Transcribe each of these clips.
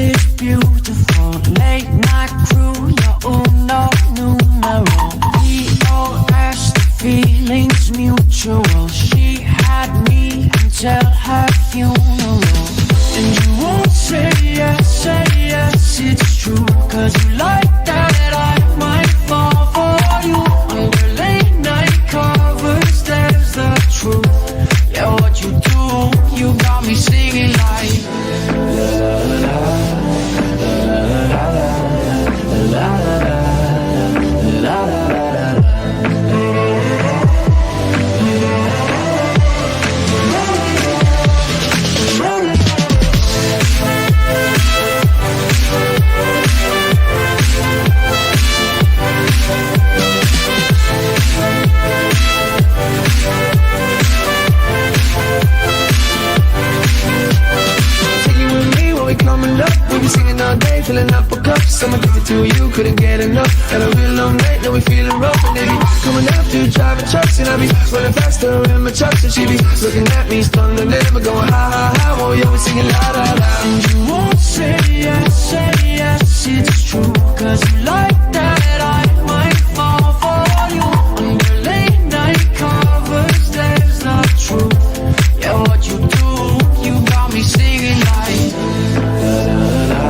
is beautiful. Late night crew, you're uno numero. POS, the feelings mutual. She had me until her funeral. And you won't say yes, it's true. Cause you like that I might fall for you. Under late night covers, there's the truth. Yeah, what you do, you got me singing like la la la la la la la la la. All day, filling up a cup. I'm addicted to you, couldn't get enough. Had a real long night, now we feeling rough. And they be coming after, driving trucks. And I be running faster in my trucks. And she be looking at me, stunned and never going ha ha ha. Oh, yeah, we singing la la la. And you won't say yes, it's true. Cause you like that I might fall for you. Under late night covers, there's the truth. Yeah, what you do, you got me singing like la la la.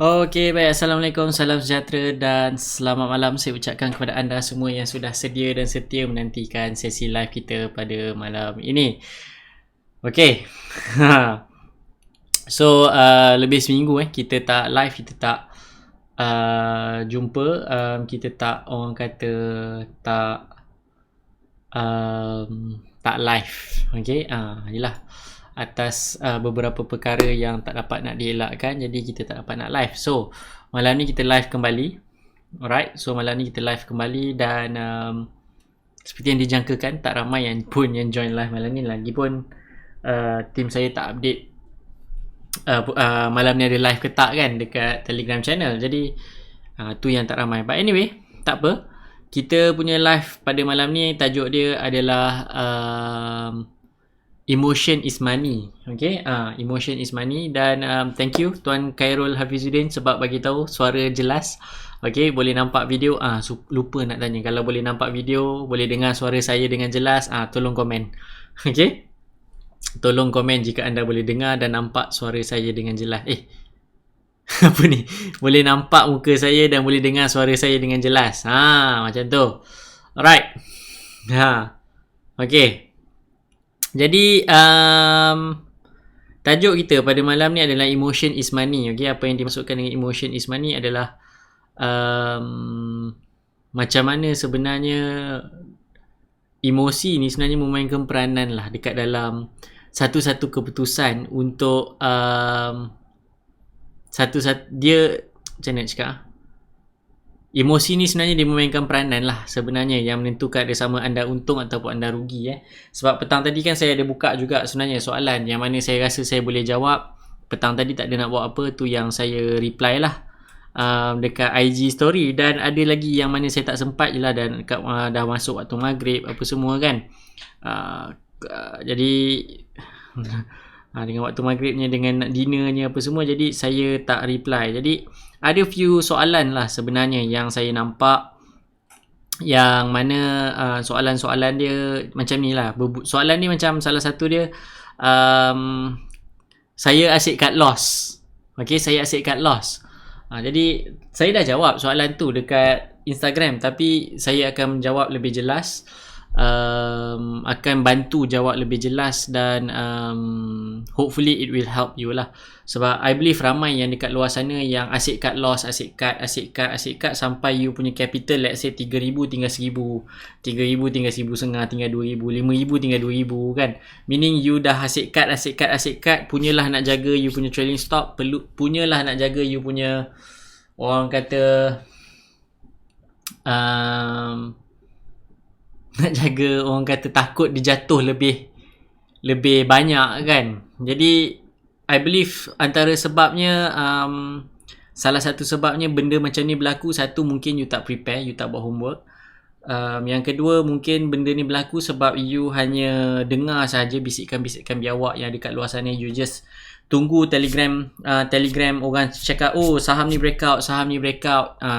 Okey, baik. Assalamualaikum, salam sejahtera dan selamat malam saya ucapkan kepada anda semua yang sudah sedia dan setia menantikan sesi live kita pada malam ini. Okey. So, lebih seminggu kita tak live, kita tak jumpa, kita tak, orang kata tak live. Okey, yalah. Atas beberapa perkara yang tak dapat nak dielakkan, jadi kita tak dapat nak live. So malam ni kita live kembali. Alright, so malam ni kita live kembali dan seperti yang dijangkakan tak ramai yang join live malam ni. Lagipun tim saya tak update malam ni ada live ke tak kan dekat Telegram channel. Jadi tu yang tak ramai. But anyway, tak apa. Kita punya live pada malam ni tajuk dia adalah Emotion is Money. Okay, Emotion is Money. Dan thank you Tuan Khairul Hafizuddin sebab bagi tahu suara jelas. Okay, boleh nampak video. Lupa nak tanya, kalau boleh nampak video, boleh dengar suara saya dengan jelas, tolong komen. Okay, tolong komen jika anda boleh dengar dan nampak suara saya dengan jelas. Apa ni? Boleh nampak muka saya dan boleh dengar suara saya dengan jelas. Macam tu. Alright. Okay. Jadi tajuk kita pada malam ni adalah Emotion is Money. Okay, apa yang dimaksudkan dengan Emotion is Money adalah macam mana sebenarnya emosi ni sebenarnya memainkan peranan lah dekat dalam satu-satu keputusan untuk dia macam mana nak cakap, emosi ni sebenarnya dia memainkan peranan lah sebenarnya yang menentukan ada sama anda untung ataupun anda rugi. Sebab petang tadi kan saya ada buka juga sebenarnya soalan yang mana saya rasa saya boleh jawab. Petang tadi tak ada nak buat apa, tu yang saya reply lah dekat IG story. Dan ada lagi yang mana saya tak sempat je lah, dan dah masuk waktu maghrib apa semua kan. Jadi dengan waktu maghribnya, dengan dinnernya apa semua, jadi saya tak reply. Jadi ada few soalan lah sebenarnya yang saya nampak, yang mana soalan-soalan dia macam ni lah. Soalan ni macam salah satu dia, saya asyik cut loss. Okay, saya asyik cut loss. Jadi saya dah jawab soalan tu dekat Instagram, tapi saya akan menjawab lebih jelas, akan bantu jawab lebih jelas, dan hopefully it will help you lah. Sebab I believe ramai yang dekat luar sana yang asyik cut loss, asyik cut sampai you punya capital, let's say 3,000 tinggal 1,000, 3,000 tinggal 1,500, tinggal 2,000, 5,000 tinggal 2,000 kan. Meaning you dah asyik cut, punyalah nak jaga you punya trailing stop, punyalah nak jaga you punya, orang kata, nak jaga, orang kata, takut dia jatuh lebih banyak kan. Jadi I believe antara sebabnya, salah satu sebabnya benda macam ni berlaku, satu mungkin you tak prepare, you tak buat homework. Yang kedua mungkin benda ni berlaku sebab you hanya dengar saja bisikan-bisikan biawak yang dekat luar sana. You just tunggu telegram orang cakap, oh saham ni breakout,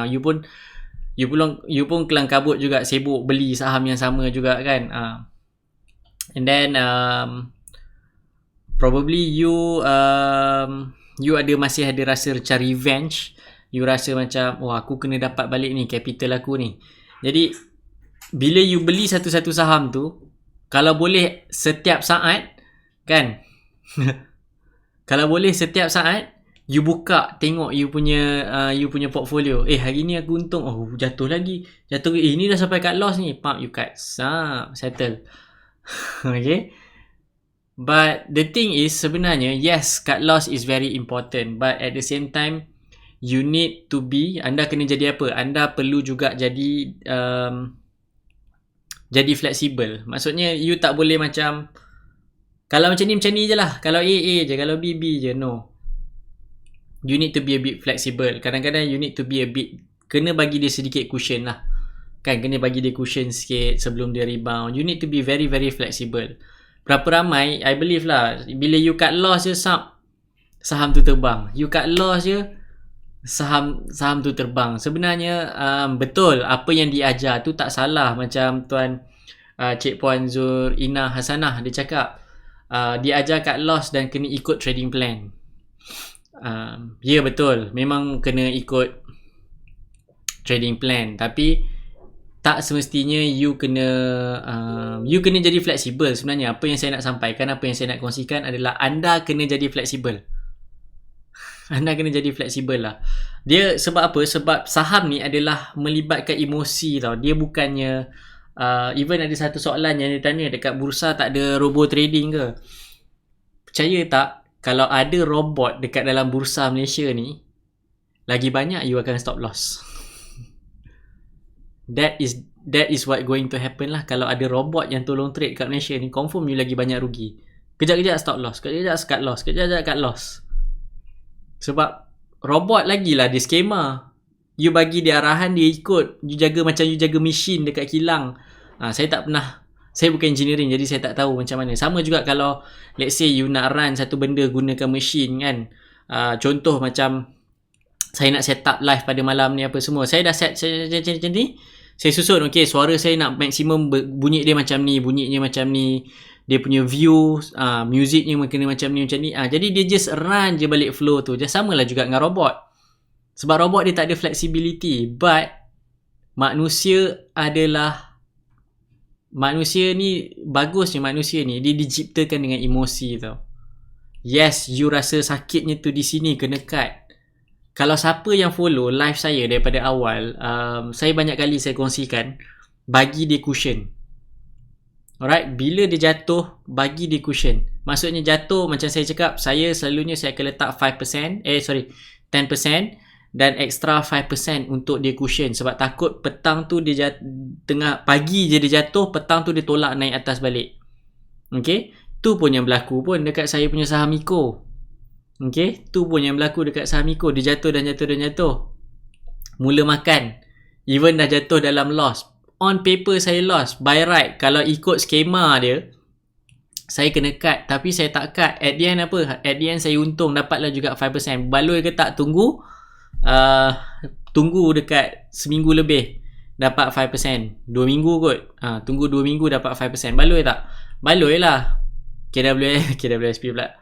you pun kelang kabut juga, sibuk beli saham yang sama juga kan. And then probably you masih ada rasa macam revenge. You rasa macam, oh aku kena dapat balik ni capital aku ni. Jadi bila you beli satu-satu saham tu, kalau boleh setiap saat kan kalau boleh setiap saat you buka, tengok you punya portfolio. Hari ni aku untung, oh jatuh lagi, ni dah sampai cut loss ni, pump, you cut, settle. Okay. But the thing is, sebenarnya yes, cut loss is very important, but at the same time you need to be, anda kena jadi apa? Anda perlu juga jadi fleksibel. Maksudnya you tak boleh macam, kalau macam ni je lah, kalau A je, kalau B je. No, you need to be a bit flexible. Kadang-kadang you need to be a bit, kena bagi dia sedikit cushion lah kan, kena bagi dia cushion sikit sebelum dia rebound. You need to be very very flexible. Berapa ramai, I believe lah, bila you cut loss je, saham tu terbang. You cut loss je, saham tu terbang. Sebenarnya betul apa yang diajar tu tak salah. Macam Cik Puan Zurina Hasanah, dia cakap dia ajar cut loss dan kena ikut trading plan. Ya betul, memang kena ikut trading plan, tapi tak semestinya you kena jadi fleksibel. Sebenarnya apa yang saya nak sampaikan, apa yang saya nak kongsikan adalah anda kena jadi fleksibel. Anda kena jadi fleksibel lah. Dia sebab apa? Sebab saham ni adalah melibatkan emosi tau. Dia bukannya even ada satu soalan yang dia tanya, dekat bursa tak ada robo trading ke? Percaya tak, kalau ada robot dekat dalam bursa Malaysia ni, lagi banyak you akan stop loss. That is what going to happen lah. Kalau ada robot yang tolong trade kat Malaysia ni, confirm you lagi banyak rugi. Kejap-kejap stop loss, kejap-kejap cut loss, kejap-kejap cut loss. Sebab robot lagilah dia skema. You bagi dia arahan, dia ikut. You jaga macam you jaga mesin dekat kilang. Saya bukan engineering, jadi saya tak tahu macam mana. Sama juga kalau let's say you nak run satu benda gunakan mesin kan. Contoh macam saya nak set up live pada malam ni apa semua. Saya dah set macam ni. Saya susun, okay, suara saya nak maksimum bunyi dia macam ni, bunyinya macam ni. Dia punya view, muziknya kena macam ni. Jadi dia just run je balik flow tu. Just samalah juga dengan robot. Sebab robot dia tak ada flexibility. But manusia ni, bagusnya manusia ni, dia diciptakan dengan emosi tau. Yes, you rasa sakitnya tu di sini, kena cut. Kalau siapa yang follow live saya daripada awal, saya banyak kali saya kongsikan, bagi dia cushion. Alright, bila dia jatuh, bagi dia cushion. Maksudnya jatuh, macam saya cakap, saya selalunya saya akan letak 10% dan extra 5% untuk dia cushion. Sebab takut petang tu dia tengah pagi je dia jatuh, petang tu dia tolak naik atas balik. Okay, tu pun yang berlaku pun dekat saya punya saham Miko. Okay, tu pun yang berlaku dekat saham Miko. Dia jatuh dan jatuh. Mula makan, even dah jatuh dalam loss. On paper saya loss, by right. Kalau ikut skema dia, saya kena cut, tapi saya tak cut. At the end apa? At the end saya untung, dapatlah juga 5%. Baloi ke tak? Tunggu dekat seminggu lebih dapat 5%. 2 minggu kot. Tunggu 2 minggu dapat 5%. Baloi tak? Baloi lah. KWSP pula.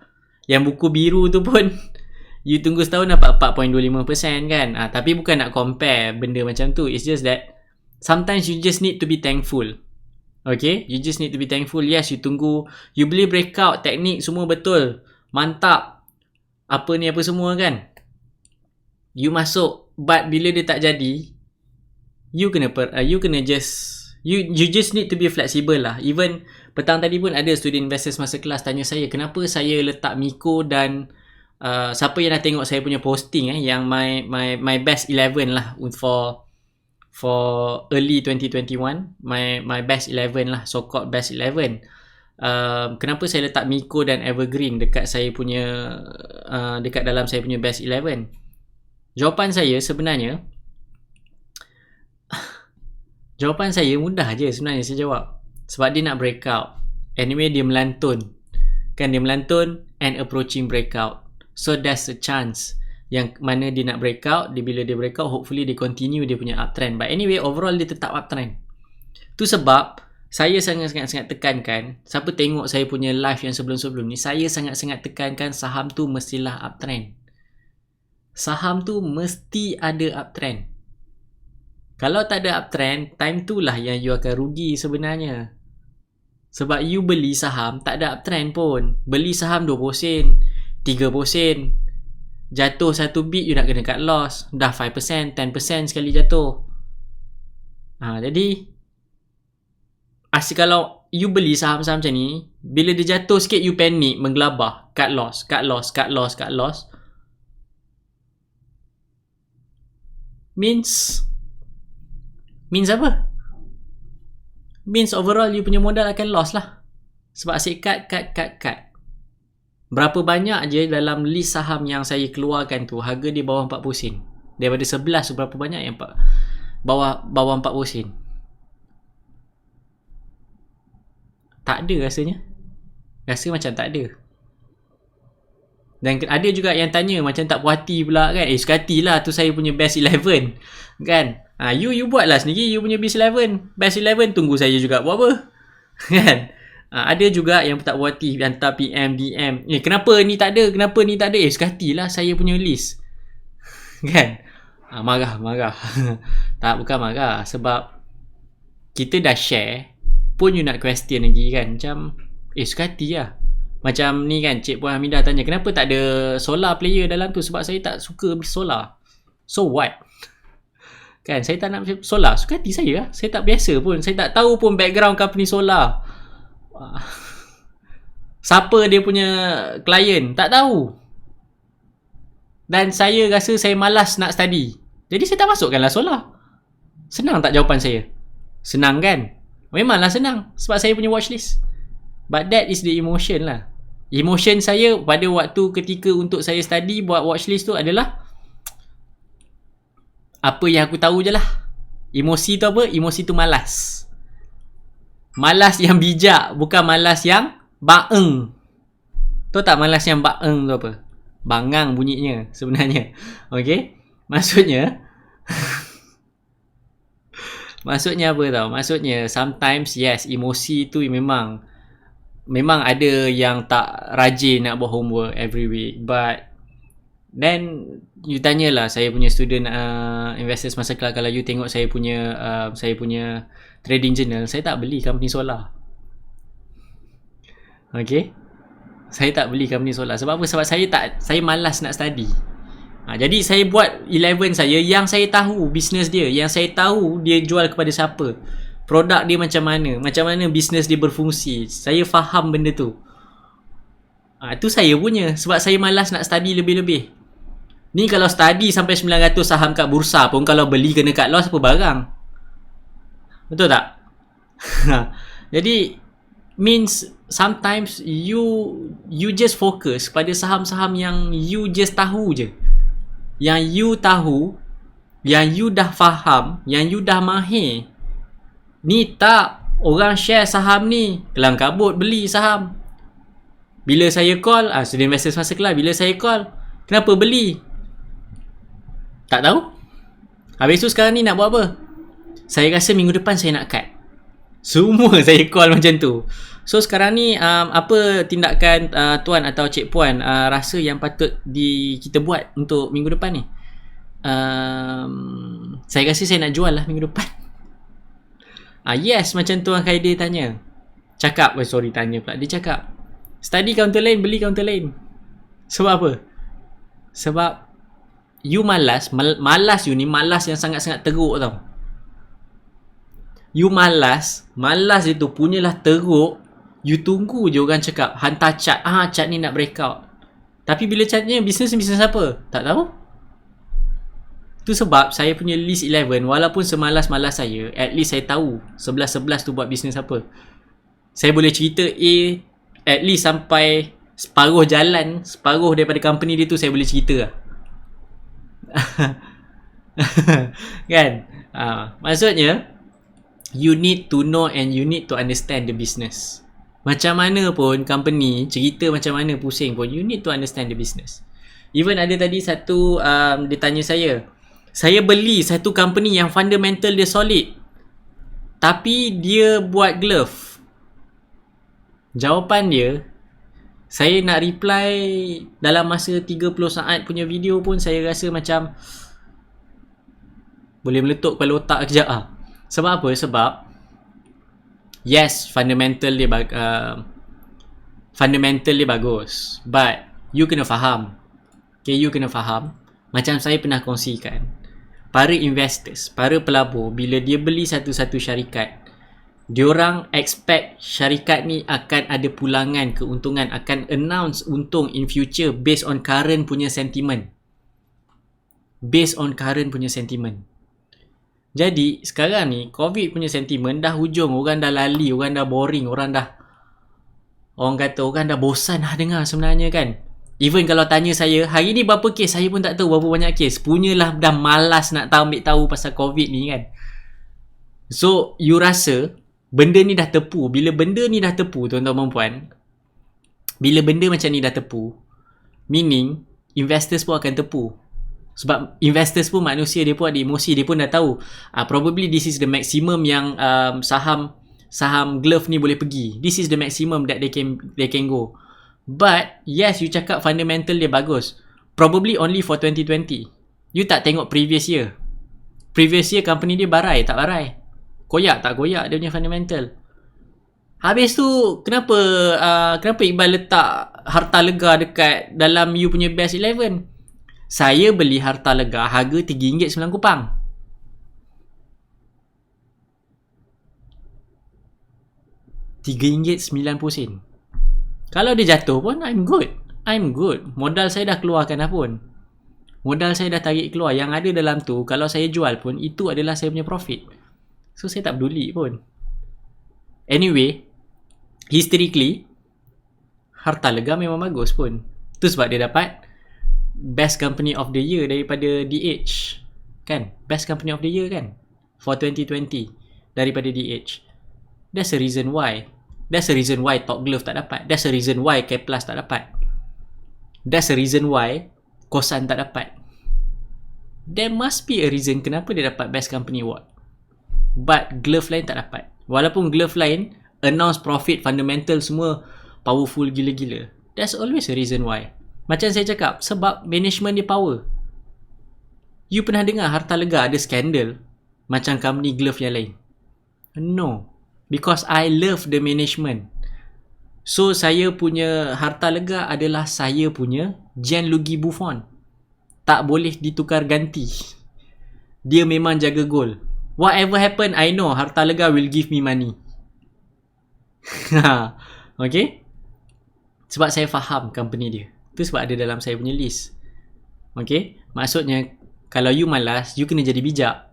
Yang buku biru tu pun You tunggu setahun dapat 4.25% kan. Tapi bukan nak compare benda macam tu. It's just that sometimes you just need to be thankful. Okay, you just need to be thankful. Yes, you tunggu, you beli breakout, teknik semua betul, mantap, apa ni apa semua kan, you masuk, but bila dia tak jadi, you kena you just need to be flexible lah. Even petang tadi pun ada student investors masa kelas tanya saya, kenapa saya letak Miko dan siapa yang dah tengok saya punya posting yang my best 11 lah for early 2021, my best 11 lah, so called best 11. Kenapa saya letak Miko dan Evergreen dekat saya punya dekat dalam saya punya best 11? Jawapan saya sebenarnya mudah je sebenarnya saya jawab. Sebab dia nak breakout. Anyway dia melantun. Kan dia melantun and approaching breakout. So there's a chance yang mana dia nak breakout, bila dia breakout hopefully dia continue dia punya uptrend. But anyway overall dia tetap uptrend. Tu sebab saya sangat-sangat tekankan, siapa tengok saya punya live yang sebelum-sebelum ni, saya sangat-sangat tekankan saham tu mestilah uptrend. Saham tu mesti ada uptrend. Kalau tak ada uptrend, time tu lah yang you akan rugi sebenarnya. Sebab you beli saham tak ada uptrend pun. Beli saham 20 sen, 30 sen, jatuh satu bit you nak kena cut loss. Dah 5%, 10% sekali jatuh. Jadi asyik kalau you beli saham-saham macam ni, bila dia jatuh sikit you panic, menggelabah, cut loss. Means apa? Means overall you punya modal akan loss lah. Sebab asyik cut. Berapa banyak je dalam list saham yang saya keluarkan tu, harga dia bawah 40 sen. Daripada 11 tu berapa banyak yang bawah 40 sen? Tak ada rasanya. Rasa macam tak ada. Dan ada juga yang tanya macam tak puas hati pula kan. Suka hatilah tu saya punya best 11 kan. You buatlah sendiri you punya best 11. Best 11 tunggu saya juga buat apa. Kan. Ada juga yang tak puas hati hantar PM, DM. Kenapa ni tak ada? Kenapa ni tak ada? Suka hatilah saya punya list. Kan. Marah. Tak, bukan marah. Sebab kita dah share pun you nak question lagi kan. Macam suka hati lah. Macam ni kan, Cik Puan Hamidah tanya, kenapa tak ada solar player dalam tu? Sebab saya tak suka solar. So what? Kan, saya tak nak solar. Suka hati saya lah. Saya tak biasa pun. Saya tak tahu pun background company solar. Siapa dia punya klien? Tak tahu. Dan saya rasa saya malas nak study. Jadi saya tak masukkanlah solar. Senang tak jawapan saya? Senang kan? Memanglah senang. Sebab saya punya watchlist. But that is the emotion lah. Emotion saya pada waktu ketika untuk saya study buat watchlist tu adalah apa yang aku tahu je lah. Emosi tu apa? Emosi tu malas. Malas yang bijak, bukan malas yang baeng. Tahu tak malas yang baeng tu apa? Bangang bunyinya sebenarnya. Okay? Maksudnya maksudnya apa tau? Maksudnya sometimes yes, emosi tu memang ada yang tak rajin nak buat homework every week, but then you tanyalah saya punya student investors masa kelas, kalau you tengok saya punya trading journal, saya tak beli company solar. Okay, saya tak beli company solar. Sebab apa? Sebab saya malas nak study. Jadi saya buat 11 saya yang saya tahu bisnes dia, yang saya tahu dia jual kepada siapa, produk dia macam mana bisnes dia berfungsi. Saya faham benda tu. Itu saya punya. Sebab saya malas nak study lebih-lebih. Ni kalau study sampai 900 saham kat bursa pun, kalau beli kena cut loss apa barang. Betul tak? Jadi means sometimes you just focus pada saham-saham yang you just tahu je. Yang you tahu, yang you dah faham, yang you dah mahir. Ni tak, orang share saham ni, kelang kabut beli saham. Bila saya call, student investors masa kelas, bila saya call, kenapa beli? Tak tahu. Habis tu sekarang ni nak buat apa? Saya rasa minggu depan saya nak cut. Semua saya call macam tu. So sekarang ni apa tindakan tuan atau cik puan rasa yang patut kita buat untuk minggu depan ni? Saya rasa saya nak jual lah minggu depan. Yes, macam Tuan Khaidir tanya. Tanya pula. Dia cakap, study counter lain, beli counter lain. Sebab apa? Sebab you malas you ni malas yang sangat-sangat teruk tau. You malas itu punyalah teruk. You tunggu je orang cakap, hantar cat, cat ni nak breakout. Tapi bila catnya, bisnes apa? Tak tahu. Tu sebab saya punya list 11, walaupun semalas-malas saya, at least saya tahu 11-11 tu buat bisnes apa. Saya boleh cerita A, at least sampai separuh jalan, separuh daripada company dia tu saya boleh cerita lah. Kan? Maksudnya, you need to know and you need to understand the business. Macam mana pun company, cerita macam mana pusing pun, you need to understand the business. Even ada tadi satu, dia tanya saya beli satu company yang fundamental dia solid, tapi dia buat glove. Jawapan dia, saya nak reply dalam masa 30 saat punya video pun saya rasa macam boleh meletup kepala otak kejap lah. Sebab apa? Sebab yes, fundamental dia bagus, but you kena faham. Okay, you kena faham. Macam saya pernah kongsikan, para investors, para pelabur, bila dia beli satu-satu syarikat, diorang expect syarikat ni akan ada pulangan, keuntungan, akan announce untung in future based on current punya sentiment. Jadi sekarang ni COVID punya sentiment dah hujung, orang dah lali, orang dah boring, orang dah bosan dah dengar sebenarnya kan. Even kalau tanya saya, hari ni berapa kes, saya pun tak tahu berapa banyak kes. Punyalah dah malas nak ambil tahu pasal COVID ni kan. So you rasa benda ni dah tepu. Bila benda ni dah tepu, tuan-tuan dan puan, bila benda macam ni dah tepu, meaning investors pun akan tepu. Sebab investors pun manusia, dia pun ada emosi, dia pun dah tahu probably this is the maximum yang saham glove ni boleh pergi. This is the maximum that they can go. But yes, you cakap fundamental dia bagus, probably only for 2020. You tak tengok previous year company dia barai tak barai, koyak tak koyak dia punya fundamental. Habis tu kenapa Iqbal letak harta lega dekat dalam you punya best 11? Saya beli harta lega harga RM3.9. RM3.90. Kalau dia jatuh pun, I'm good. Modal saya dah keluarkan dah pun. Modal saya dah tarik keluar. Yang ada dalam tu, kalau saya jual pun, itu adalah saya punya profit. So, saya tak peduli pun. Anyway, historically, harta lega memang bagus pun. Tu sebab dia dapat Best Company of the Year daripada DH. Kan? Best Company of the Year kan? For 2020 daripada DH. That's the reason why Top Glove tak dapat. That's the reason why K Plus tak dapat. That's the reason why Kosan tak dapat. There must be a reason kenapa dia dapat Best Company Award, but glove lain tak dapat. Walaupun glove lain announce profit, fundamental semua powerful gila-gila. There's always a reason why. Macam saya cakap, sebab management dia power. You pernah dengar harta lega ada skandal macam company glove yang lain? No. Because I love the management. So, saya punya harta lega adalah saya punya Gianluigi Buffon. Tak boleh ditukar ganti. Dia memang jaga gol. Whatever happen, I know harta lega will give me money. Okay? Sebab saya faham company dia. Itu sebab ada dalam saya punya list. Okay? Maksudnya, kalau you malas, you kena jadi bijak.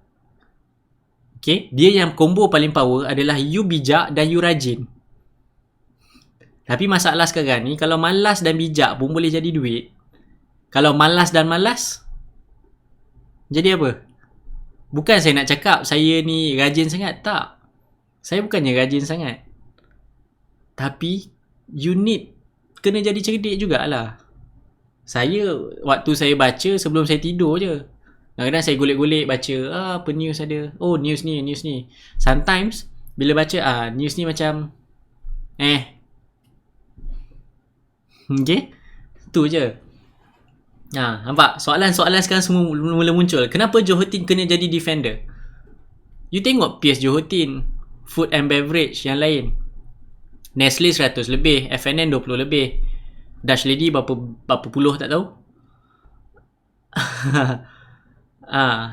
Okay? Dia yang combo paling power adalah you bijak dan you rajin. Tapi masalah sekarang ni, kalau malas dan bijak pun boleh jadi duit. Kalau malas dan malas, jadi apa? Bukan saya nak cakap saya ni rajin sangat. Tak. Saya bukannya rajin sangat. Tapi, you need kena jadi cerdik jugalah. Saya, waktu saya baca sebelum saya tidur je. Kadang-kadang saya golek-golek baca, apa news ada. Oh, news ni. Sometimes, bila baca, news ni macam Okay, tu je. Nampak? Soalan-soalan sekarang semua mula muncul. Kenapa Johor-Tin kena jadi defender? You tengok peers Johor-Tin, food and beverage yang lain. Nestle 100 lebih, F&N 20 lebih. Dutch Lady berapa puluh tak tahu.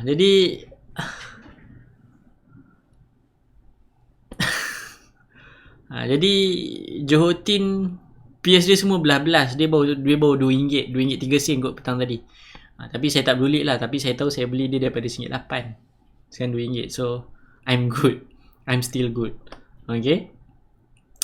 Jadi jadi Johor-Tin peers dia semua belas-belas. Dia baru RM2, RM2.3 kot petang tadi. Tapi saya tak peduli lah. Tapi saya tahu saya beli dia daripada RM8. Sekarang RM2. So I'm good. I'm still good. Okay.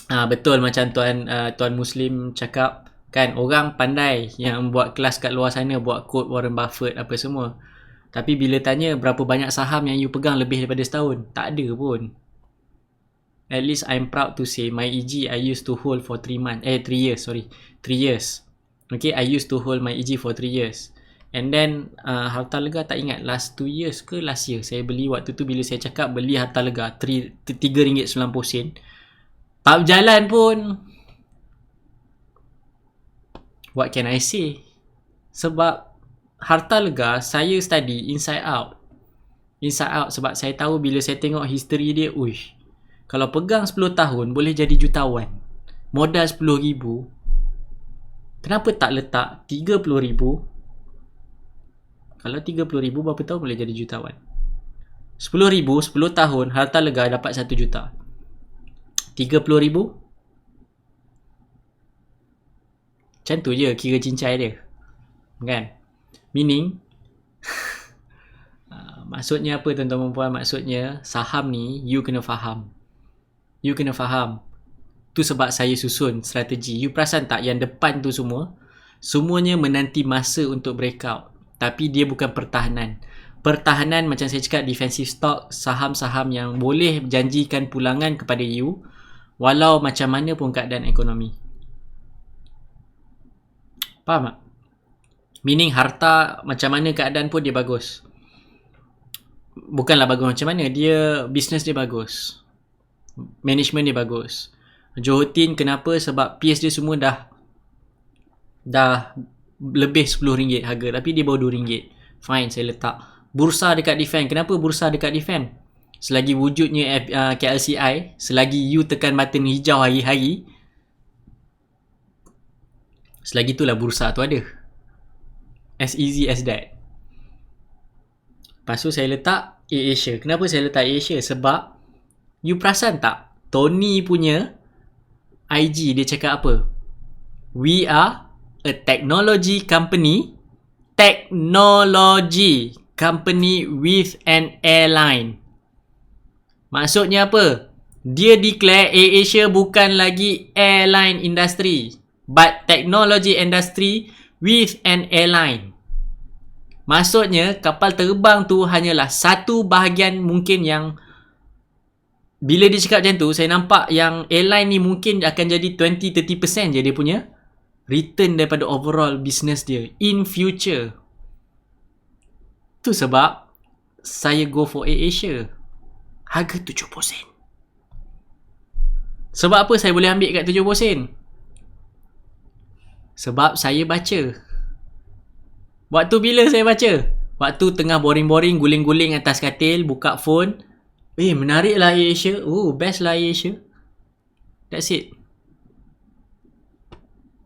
Betul macam Tuan Muslim cakap kan, orang pandai yang buat kelas kat luar sana, buat quote Warren Buffett apa semua. Tapi bila tanya berapa banyak saham yang you pegang lebih daripada setahun, tak ada pun. At least I'm proud to say my EG I used to hold for 3 years. Okay, I used to hold my EG for 3 years. And then Hartalega tak ingat last 2 years ke last year saya beli. Waktu tu bila saya cakap beli Hartalega RM3.90, tak berjalan pun. What can I say? Sebab Hartalega saya study inside out sebab saya tahu bila saya tengok history dia, kalau pegang 10 tahun boleh jadi jutawan. Modal RM10,000. Kenapa tak letak RM30,000? Kalau RM30,000 berapa tahun boleh jadi jutawan? RM10,000 10 tahun, Hartalega dapat RM1 juta. RM30,000? Macam tu je kira cincai dia. Kan? Meaning maksudnya apa tuan-tuan dan puan? Maksudnya saham ni you kena faham. Tu sebab saya susun strategi. You perasan tak yang depan tu semuanya menanti masa untuk breakout. Tapi dia bukan pertahanan. Pertahanan macam saya cakap, defensive stock, saham-saham yang boleh janjikan pulangan kepada you walau macam mana pun keadaan ekonomi. Faham tak? Meaning harta macam mana keadaan pun dia bagus. Bukanlah bagus macam mana, dia business dia bagus. Management dia bagus. Johor-Tin kenapa? Sebab peers dia semua dah lebih RM10 harga, tapi dia baru RM2. Fine, saya letak. Bursa dekat defend. Kenapa bursa dekat defend? Selagi wujudnya KLCI, selagi you tekan button hijau hari-hari, selagi itulah bursa tu ada. As easy as that. Lepas tu saya letak AirAsia. Kenapa saya letak AirAsia? Sebab you perasan tak? Tony punya IG dia cakap apa? We are a technology company with an airline. Maksudnya apa? Dia declare AirAsia bukan lagi airline industry, but technology industry with an airline. Maksudnya kapal terbang tu hanyalah satu bahagian mungkin yang bila dia cakap macam tu, saya nampak yang airline ni mungkin akan jadi 20-30% je dia punya return daripada overall business dia in future. Tu sebab saya go for AirAsia. Harga 70 sen. Sebab apa saya boleh ambil kat 70 sen? Sebab saya baca. Waktu bila saya baca? Waktu tengah boring-boring, guling-guling atas katil, buka phone. Menarik lah AirAsia. Best lah AirAsia. That's it.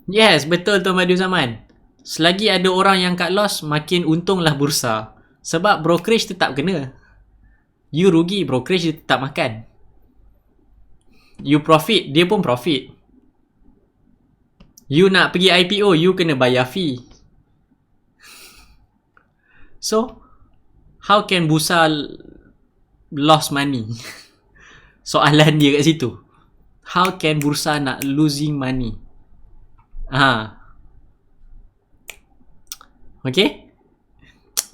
Yes, betul Tuan Madu Zaman. Selagi ada orang yang cut loss, makin untunglah bursa. Sebab brokerage tetap kena. You rugi, brokerage dia tetap makan. You profit, dia pun profit. You nak pergi IPO, you kena bayar fee. So, how can bursa lost money? Soalan dia kat situ. How can bursa nak losing money? Okay?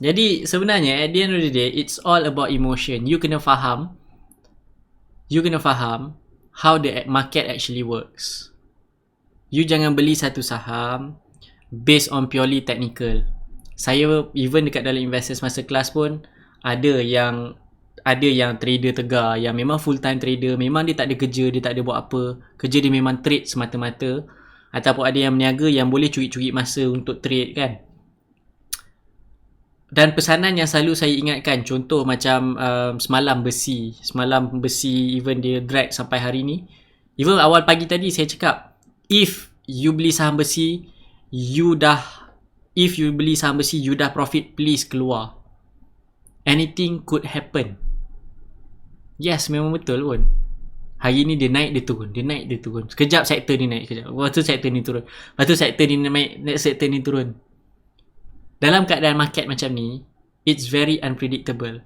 Jadi sebenarnya at the end of the day, it's all about emotion. You kena faham how the market actually works. You jangan beli satu saham based on purely technical. Saya even dekat dalam Investors Masterclass pun ada yang ada yang trader tegar, yang memang full time trader, memang dia tak ada kerja, dia tak ada buat apa, kerja dia memang trade semata-mata, ataupun ada yang berniaga yang boleh curi-curi masa untuk trade kan. Dan pesanan yang selalu saya ingatkan, contoh macam semalam besi even dia drag sampai hari ni, even awal pagi tadi saya cakap, if you beli saham besi, you dah profit, please keluar. Anything could happen. Yes, memang betul pun. Hari ni dia naik, dia turun. Dia naik, dia turun. Sekejap sektor ni naik, sekejap. Lepas tu sektor ni turun. Lepas tu sektor ni naik, next sektor ni turun. Dalam keadaan market macam ni, it's very unpredictable.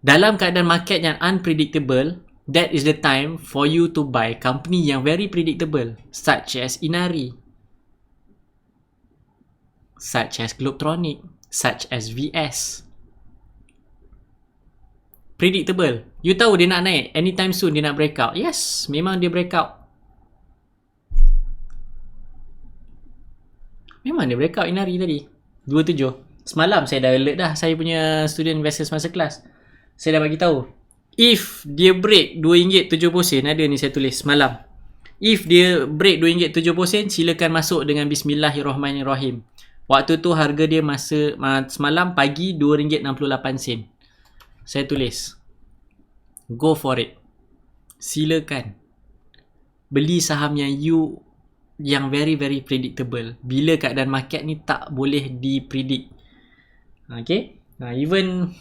Dalam keadaan market yang unpredictable, that is the time for you to buy company yang very predictable, such as Inari, such as Globetronic, such as VS. Predictable. You tahu dia nak naik, anytime soon dia nak breakout. Yes, memang dia breakout. Memang dia breakout Inari tadi 27. Semalam saya dah alert dah saya punya student investors masterclass. Saya dah bagi tahu, if dia break RM2.70, ada ni saya tulis semalam. If dia break RM2.70, silakan masuk dengan Bismillahirrahmanirrahim. Waktu tu harga dia masa semalam pagi RM2.68. Saya tulis, go for it. Silakan beli saham yang very very predictable, bila keadaan market ni tak boleh dipredict. Okay, even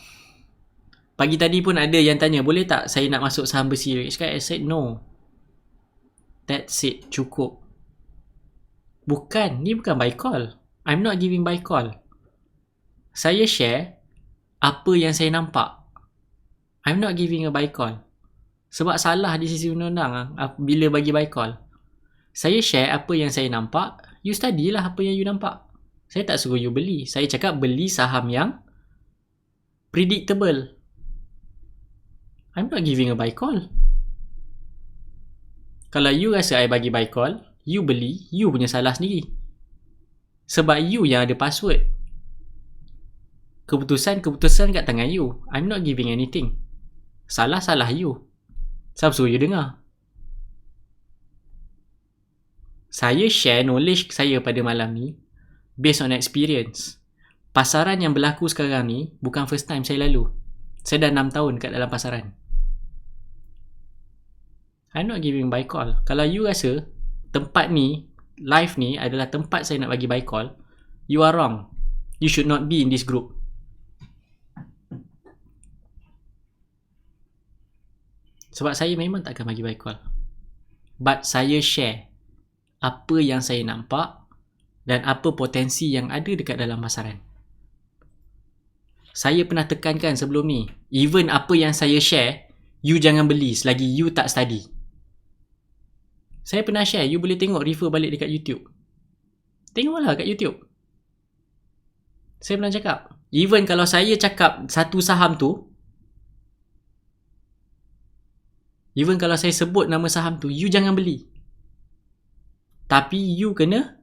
pagi tadi pun ada yang tanya, boleh tak saya nak masuk saham besi? I said no. That's it, cukup. Ni bukan buy call. I'm not giving buy call. Saya share apa yang saya nampak. I'm not giving a buy call. Sebab salah di sisi undang-undang bila bagi buy call. Saya share apa yang saya nampak. You study lah apa yang you nampak. Saya tak suruh you beli. Saya cakap beli saham yang predictable. I'm not giving a buy call. Kalau you rasa I bagi buy call, you beli, you punya salah sendiri. Sebab you yang ada password. Keputusan kat tangan you. I'm not giving anything. Salah you. Siapa suruh you dengar? Saya share knowledge saya pada malam ni based on experience. Pasaran yang berlaku sekarang ni bukan first time saya lalu. Saya dah 6 tahun kat dalam pasaran. I'm not giving buy call. Kalau you rasa tempat ni, live ni adalah tempat saya nak bagi buy call, you are wrong. You should not be in this group. Sebab saya memang tak akan bagi buy call. But saya share apa yang saya nampak dan apa potensi yang ada dekat dalam pasaran. Saya pernah tekankan sebelum ni, even apa yang saya share, you jangan beli selagi you tak study. Saya pernah share, you boleh tengok, refer balik dekat YouTube. Tengoklah kat YouTube. Saya pernah cakap, even kalau saya cakap satu saham tu, even kalau saya sebut nama saham tu, you jangan beli. Tapi you kena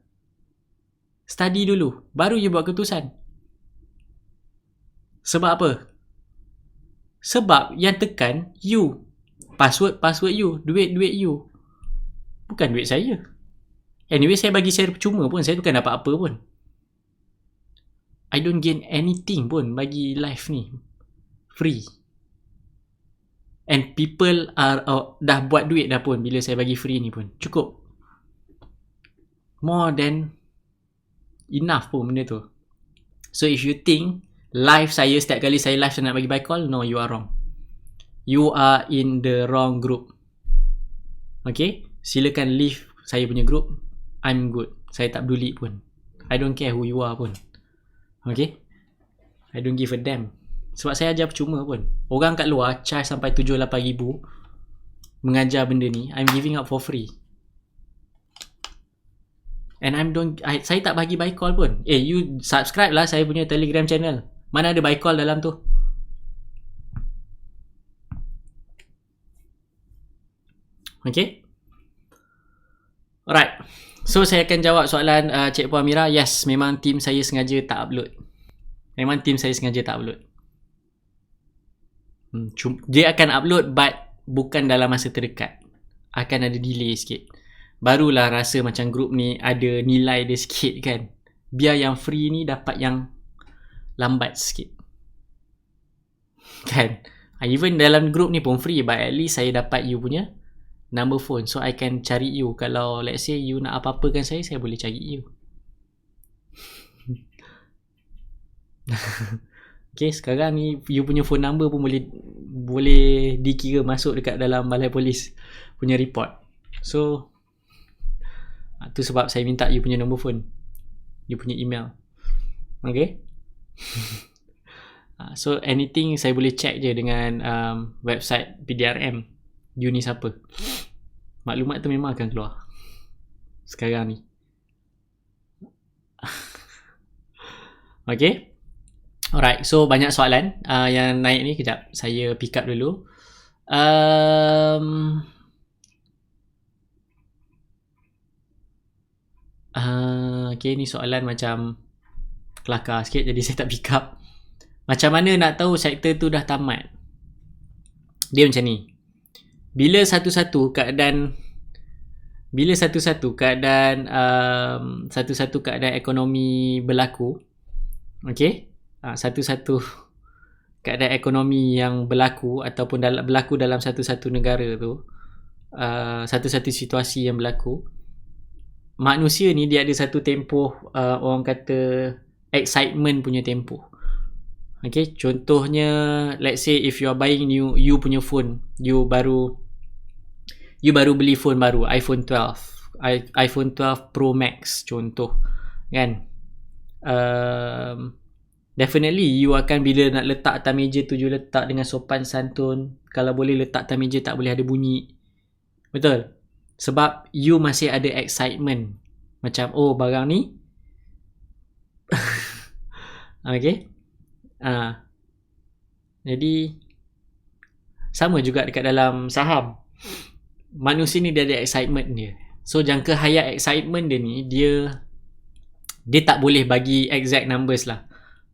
study dulu, baru you buat keputusan. Sebab apa? Sebab yang tekan you. Password you. Duit you. Bukan duit saya. Anyway, saya bagi share percuma pun. Saya bukan dapat apa pun. I don't gain anything pun bagi live ni. Free. And people are dah buat duit dah pun bila saya bagi free ni pun. Cukup. More than enough pun benda tu. So if you think live saya, setiap kali saya live saya nak bagi buy call, no, you are wrong. You are in the wrong group. Okay, silakan leave saya punya group. I'm good. Saya tak peduli pun. I don't care who you are pun. Okay, I don't give a damn. Sebab saya ajar percuma pun. Orang kat luar charge sampai 7-8 ribu mengajar benda ni. I'm giving up for free. And saya tak bagi buy call pun. You subscribe lah saya punya Telegram channel. Mana ada buy call dalam tu? Okay. Alright. So saya akan jawab soalan Cik Puan Amira. Yes, memang team saya sengaja tak upload. Dia akan upload but bukan dalam masa terdekat. Akan ada delay sikit. Barulah rasa macam group ni ada nilai dia sikit kan. Biar yang free ni dapat yang lambat sikit. Kan? Even dalam group ni pun free, but at least saya dapat you punya number phone. So I can cari you. Kalau let's say you nak apa-apakan saya boleh cari you. Okay, sekarang ni you punya phone number pun boleh dikira masuk dekat dalam balai polis punya report. So tu sebab saya minta you punya nombor phone, you punya email. Okay. So anything saya boleh check je dengan website PDRM. You ni siapa? Maklumat tu memang akan keluar sekarang ni. Okay. Alright, so banyak soalan yang naik ni. Kejap, saya pick up dulu. Okay, ni soalan macam kelakar sikit, jadi saya tak pick up. Macam mana nak tahu sektor tu dah tamat? Dia macam ni. Bila satu-satu keadaan ekonomi berlaku, okay, satu-satu keadaan ekonomi yang berlaku ataupun berlaku dalam satu-satu negara tu, satu-satu situasi yang berlaku, manusia ni dia ada satu tempoh, orang kata excitement punya tempoh. Okay, contohnya let's say if you are buying you punya phone, you baru beli phone baru, iPhone 12 Pro Max contoh kan. Definitely you akan, bila nak letak atas meja tu, you letak dengan sopan santun. Kalau boleh letak atas meja tak boleh ada bunyi. Betul? Sebab you masih ada excitement. Macam oh barang ni okay. Jadi sama juga dekat dalam saham. Manusia ni dia ada excitement dia. So jangka hayat excitement dia ni, dia tak boleh bagi exact numbers lah.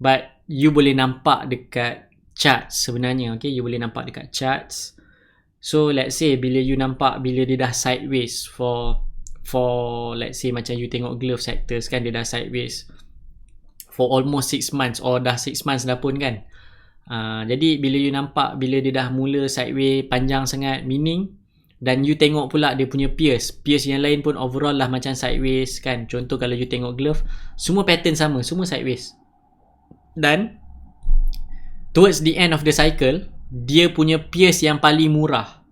But you boleh nampak dekat charts sebenarnya. Okay, you boleh nampak dekat charts. So let's say bila you nampak, bila dia dah sideways for let's say macam you tengok glove sectors kan, dia dah sideways for almost 6 months or dah 6 months dah pun kan. Jadi bila you nampak, bila dia dah mula sideways panjang sangat, meaning, dan you tengok pula dia punya peers yang lain pun overall lah macam sideways kan. Contoh kalau you tengok glove, semua pattern sama, semua sideways. Dan towards the end of the cycle, dia punya peers yang paling murah.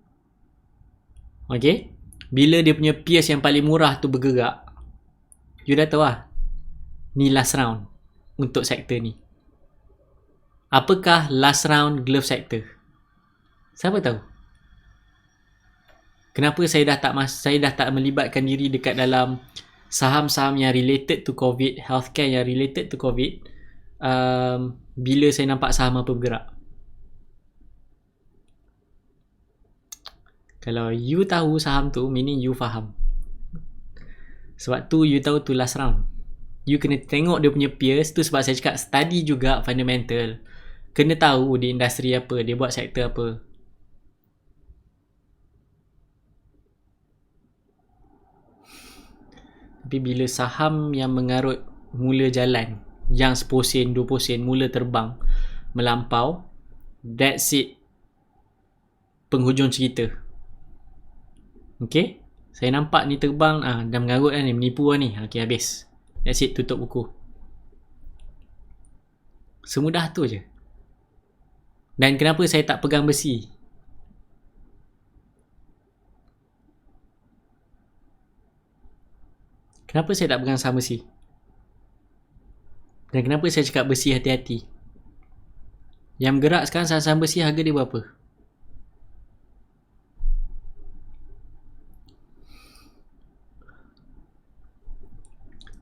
Okay, bila dia punya peers yang paling murah tu bergerak, you dah tahu lah, ni last round untuk sektor ni. Apakah last round glove sector? Siapa tahu? Kenapa saya dah tak melibatkan diri dekat dalam saham-saham yang related to COVID, healthcare yang related to COVID, bila saya nampak saham apa bergerak. Kalau you tahu saham tu, meaning you faham. Sebab tu you tahu tu last round. You kena tengok dia punya peers. Tu sebab saya cakap study juga fundamental. Kena tahu di industri apa, dia buat sektor apa. Tapi bila saham yang mengarut mula jalan, yang 10 sen, 20 sen mula terbang, melampau, that's it, penghujung cerita. Okay, saya nampak ni terbang, dah mengarut kan ni, menipu lah ni. Okay, habis, that's it, tutup buku. Semudah tu je. Dan kenapa saya tak pegang besi? Kenapa saya tak pegang saham besi? Dan kenapa saya cakap besi hati-hati? Yang bergerak sekarang saham-saham besi, harga dia berapa?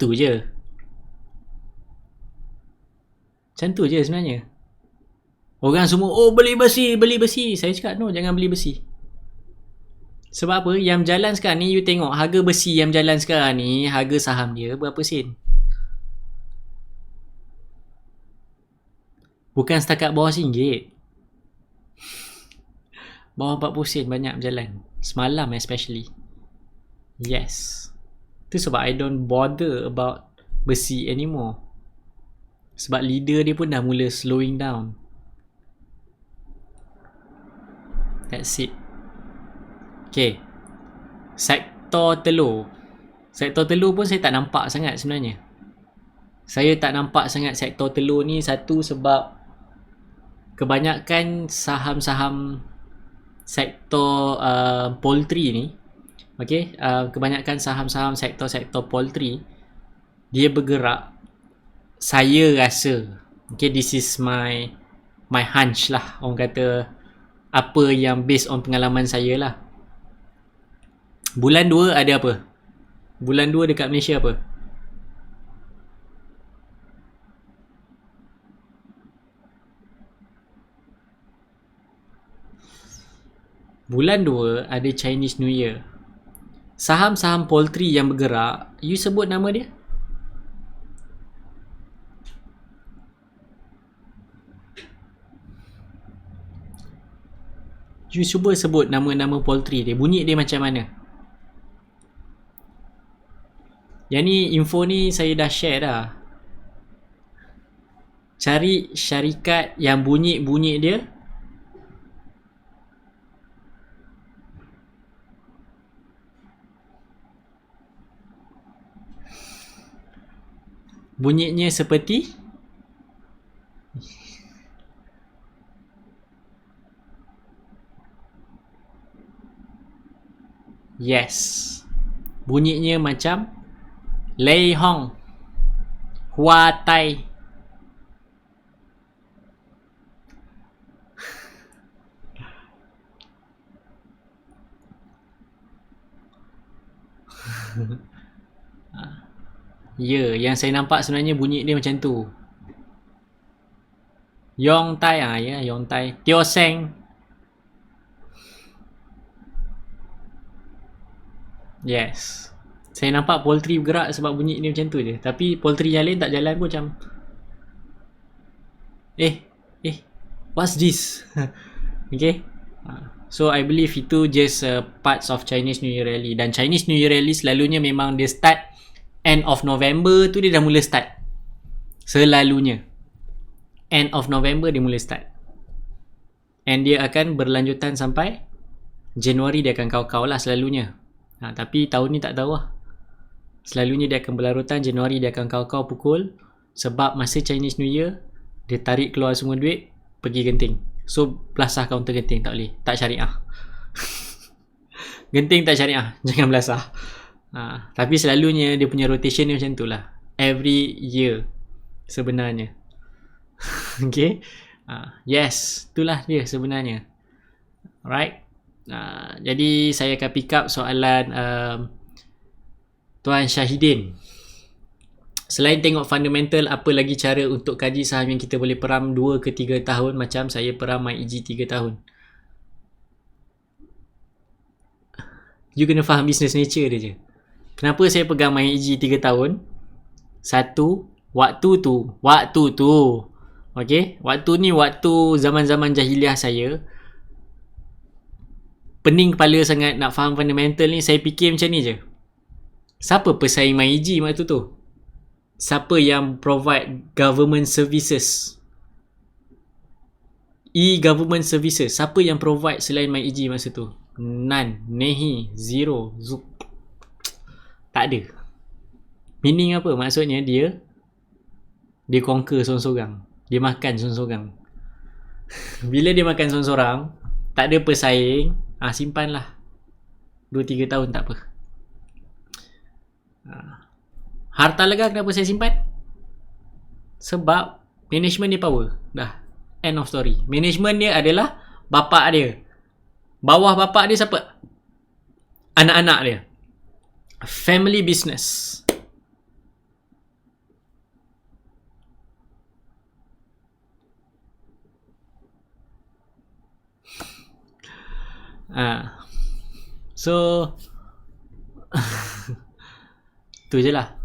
Tu je. Macam tu je sebenarnya. Orang semua, oh beli besi. Saya cakap, no, jangan beli besi. Sebab apa? Yang jalan sekarang ni, you tengok harga besi yang jalan sekarang ni, harga saham dia berapa sen? Bukan setakat bawah RM1. Bawah 40 sen banyak berjalan. Semalam especially. Yes. Tu sebab I don't bother about besi anymore. Sebab leader dia pun dah mula slowing down. That's it. Okay. Sektor telur. Sektor telur pun saya tak nampak sangat sebenarnya. Saya tak nampak sangat sektor telur ni, satu sebab kebanyakan saham-saham sektor poultry ni, okay, kebanyakan saham-saham sektor-sektor poultry dia bergerak, saya rasa, okay, this is my hunch lah, orang kata apa yang based on pengalaman saya lah. Bulan 2 ada apa? Bulan 2 dekat Malaysia apa? Bulan 2 ada Chinese New Year. Saham-saham poultry yang bergerak, you sebut nama dia? You cuba sebut nama-nama poultry dia. Bunyi dia macam mana? Yang ni, info ni saya dah share dah. Cari syarikat yang bunyi-bunyi dia. Bunyinya seperti yes. Bunyinya macam Lei Hong, Hua Tai. Ya, yang saya nampak sebenarnya bunyi dia macam tu. Yong Tai ya, Yong Tai. Teo Seng. Yes. Saya nampak poultry bergerak sebab bunyi dia macam tu je. Tapi poultry yang lain tak jalan pun macam what's this? Okay. So I believe itu just parts of Chinese New Year Rally. Dan Chinese New Year Rally selalunya memang dia start end of November tu, dia dah mula start. Selalunya end of November dia mula start. And dia akan berlanjutan sampai Januari, dia akan kau-kau lah selalunya. Tapi tahun ni tak tahu lah. Selalunya dia akan berlarutan. Januari dia akan kau-kau pukul. Sebab masa Chinese New Year, dia tarik keluar semua duit, pergi genting. So belasah kaunter genting, tak boleh, tak syariah. Genting tak syariah, jangan belasah. Tapi selalunya dia punya rotation ni macam tu lah. Every year sebenarnya. Okay. Yes, itulah dia sebenarnya. Alright. Jadi saya akan pick up soalan Tuan Syahidin. Selain tengok fundamental, apa lagi cara untuk kaji saham yang kita boleh peram 2 ke 3 tahun macam saya peram MyEG 3 tahun? You kena faham business nature dia je. Kenapa saya pegang MyEG 3 tahun? Satu, waktu tu. Okay, waktu ni waktu zaman-zaman jahiliah saya. Pening kepala sangat nak faham fundamental ni. Saya fikir macam ni je. Siapa pesaing MyEG waktu tu? Siapa yang provide government services? E-government services. Siapa yang provide selain MyEG masa tu? None. Nehi. Zero. Zup. Tak ada. Meaning apa? Maksudnya dia conquer sorang-sorang. Dia makan sorang-sorang. Bila dia makan sorang-sorang, tak ada pesaing, simpanlah 2-3 tahun tak apa. Harta Lega kenapa saya simpan? Sebab management dia power. Dah. End of story. Management dia adalah bapak dia. Bawah bapak dia siapa? Anak-anak dia. Family business. So tu je lah.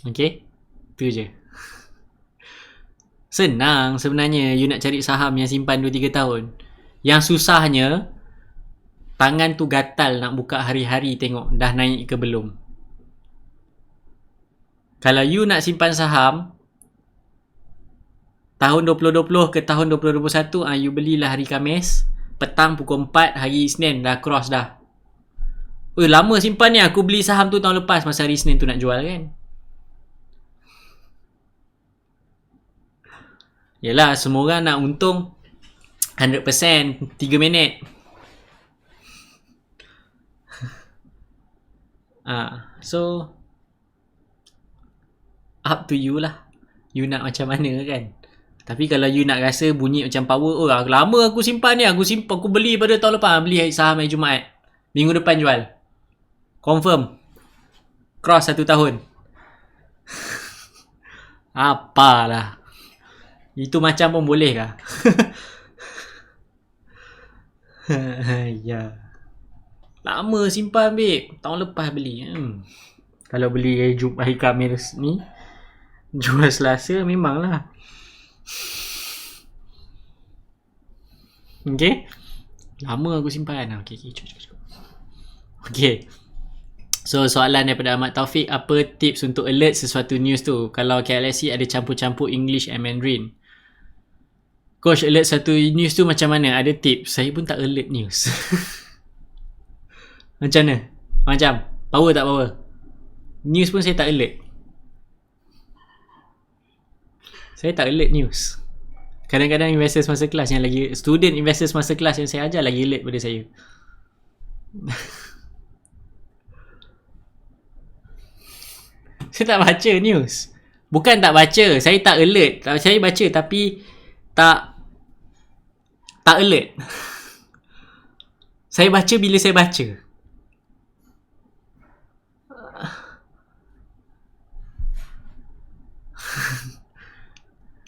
Okay, tu je. Senang sebenarnya you nak cari saham yang simpan 2-3 tahun. Yang susahnya, tangan tu gatal nak buka hari-hari tengok dah naik ke belum. Kalau you nak simpan saham tahun 2020 ke tahun 2021, you belilah hari Khamis, petang pukul 4, hari Isnin dah cross dah. Lama simpan ni, aku beli saham tu tahun lepas masa hari Isnin tu nak jual kan. Yelah, semua orang nak untung 100% 3 minit. So up to you lah, you nak macam mana kan. Tapi kalau you nak rasa bunyi macam power, lama aku simpan ni, aku beli pada tahun lepas, beli saham hari Jumaat, minggu depan jual, confirm cross 1 tahun. Apalah, itu macam pun boleh kah? Ya, lama simpan babe, tahun lepas beli. Kalau beli hari Khamis ni, jual Selasa memanglah. Okay, lama aku simpan. Okay, cukup. Okay, so soalan daripada Ahmad Taufik, apa tips untuk alert sesuatu news tu kalau KLSC ada campur-campur English and Mandarin? Coach, alert satu news tu macam mana? Ada tips? Saya pun tak alert news. Macam mana? Macam power tak power? News pun saya tak alert. Saya tak alert news. Kadang-kadang investors masterclass yang lagi, student investors masterclass yang saya ajar lagi alert pada saya. Saya tak baca news. Bukan tak baca, saya tak alert. Saya baca tapi tak alert. Saya baca bila saya baca.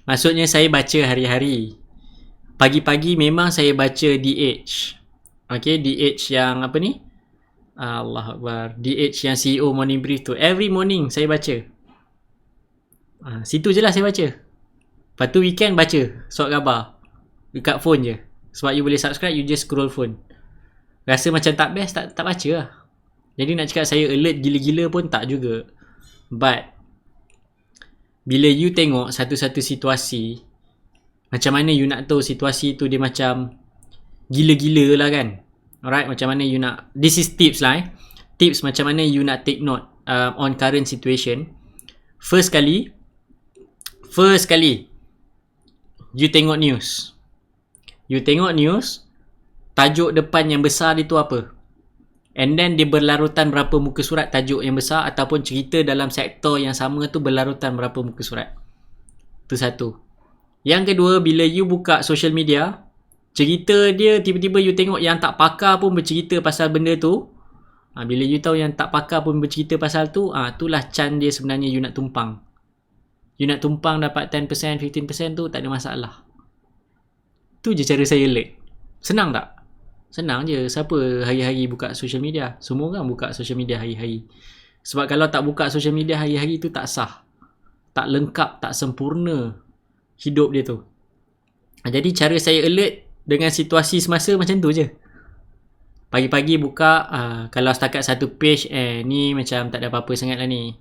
Maksudnya saya baca hari-hari. Pagi-pagi memang saya baca DH. Okay, DH yang apa ni? Allah Akbar. DH yang CEO morning brief tu. Every morning saya baca. Situ je lah saya baca. Lepas tu weekend baca surat khabar. Dekat phone je. Sebab you boleh subscribe, you just scroll phone. Rasa macam tak best, tak baca lah. Jadi nak cakap saya alert gila-gila pun tak juga. But bila you tengok satu-satu situasi, macam mana you nak tahu situasi tu dia macam gila-gila lah kan. Alright, macam mana you nak, this is tips lah tips macam mana you nak take note on current situation. First kali you tengok news. Tajuk depan yang besar itu apa, and then dia berlarutan berapa muka surat tajuk yang besar, ataupun cerita dalam sektor yang sama tu berlarutan berapa muka surat. Itu satu. Yang kedua, bila you buka social media, cerita dia tiba-tiba you tengok yang tak pakar pun bercerita pasal benda tu. Bila you tahu yang tak pakar pun bercerita pasal tu, itulah can dia sebenarnya you nak tumpang. You nak tumpang dapat 10%, 15% tu tak ada masalah. Tu je cara saya alert. Senang tak? Senang je. Siapa hari-hari buka social media? Semua orang buka social media hari-hari. Sebab kalau tak buka social media hari-hari tu tak sah, tak lengkap, tak sempurna hidup dia tu. Jadi cara saya alert dengan situasi semasa macam tu je. Pagi-pagi buka, kalau setakat satu page, ni macam tak ada apa-apa sangat lah ni.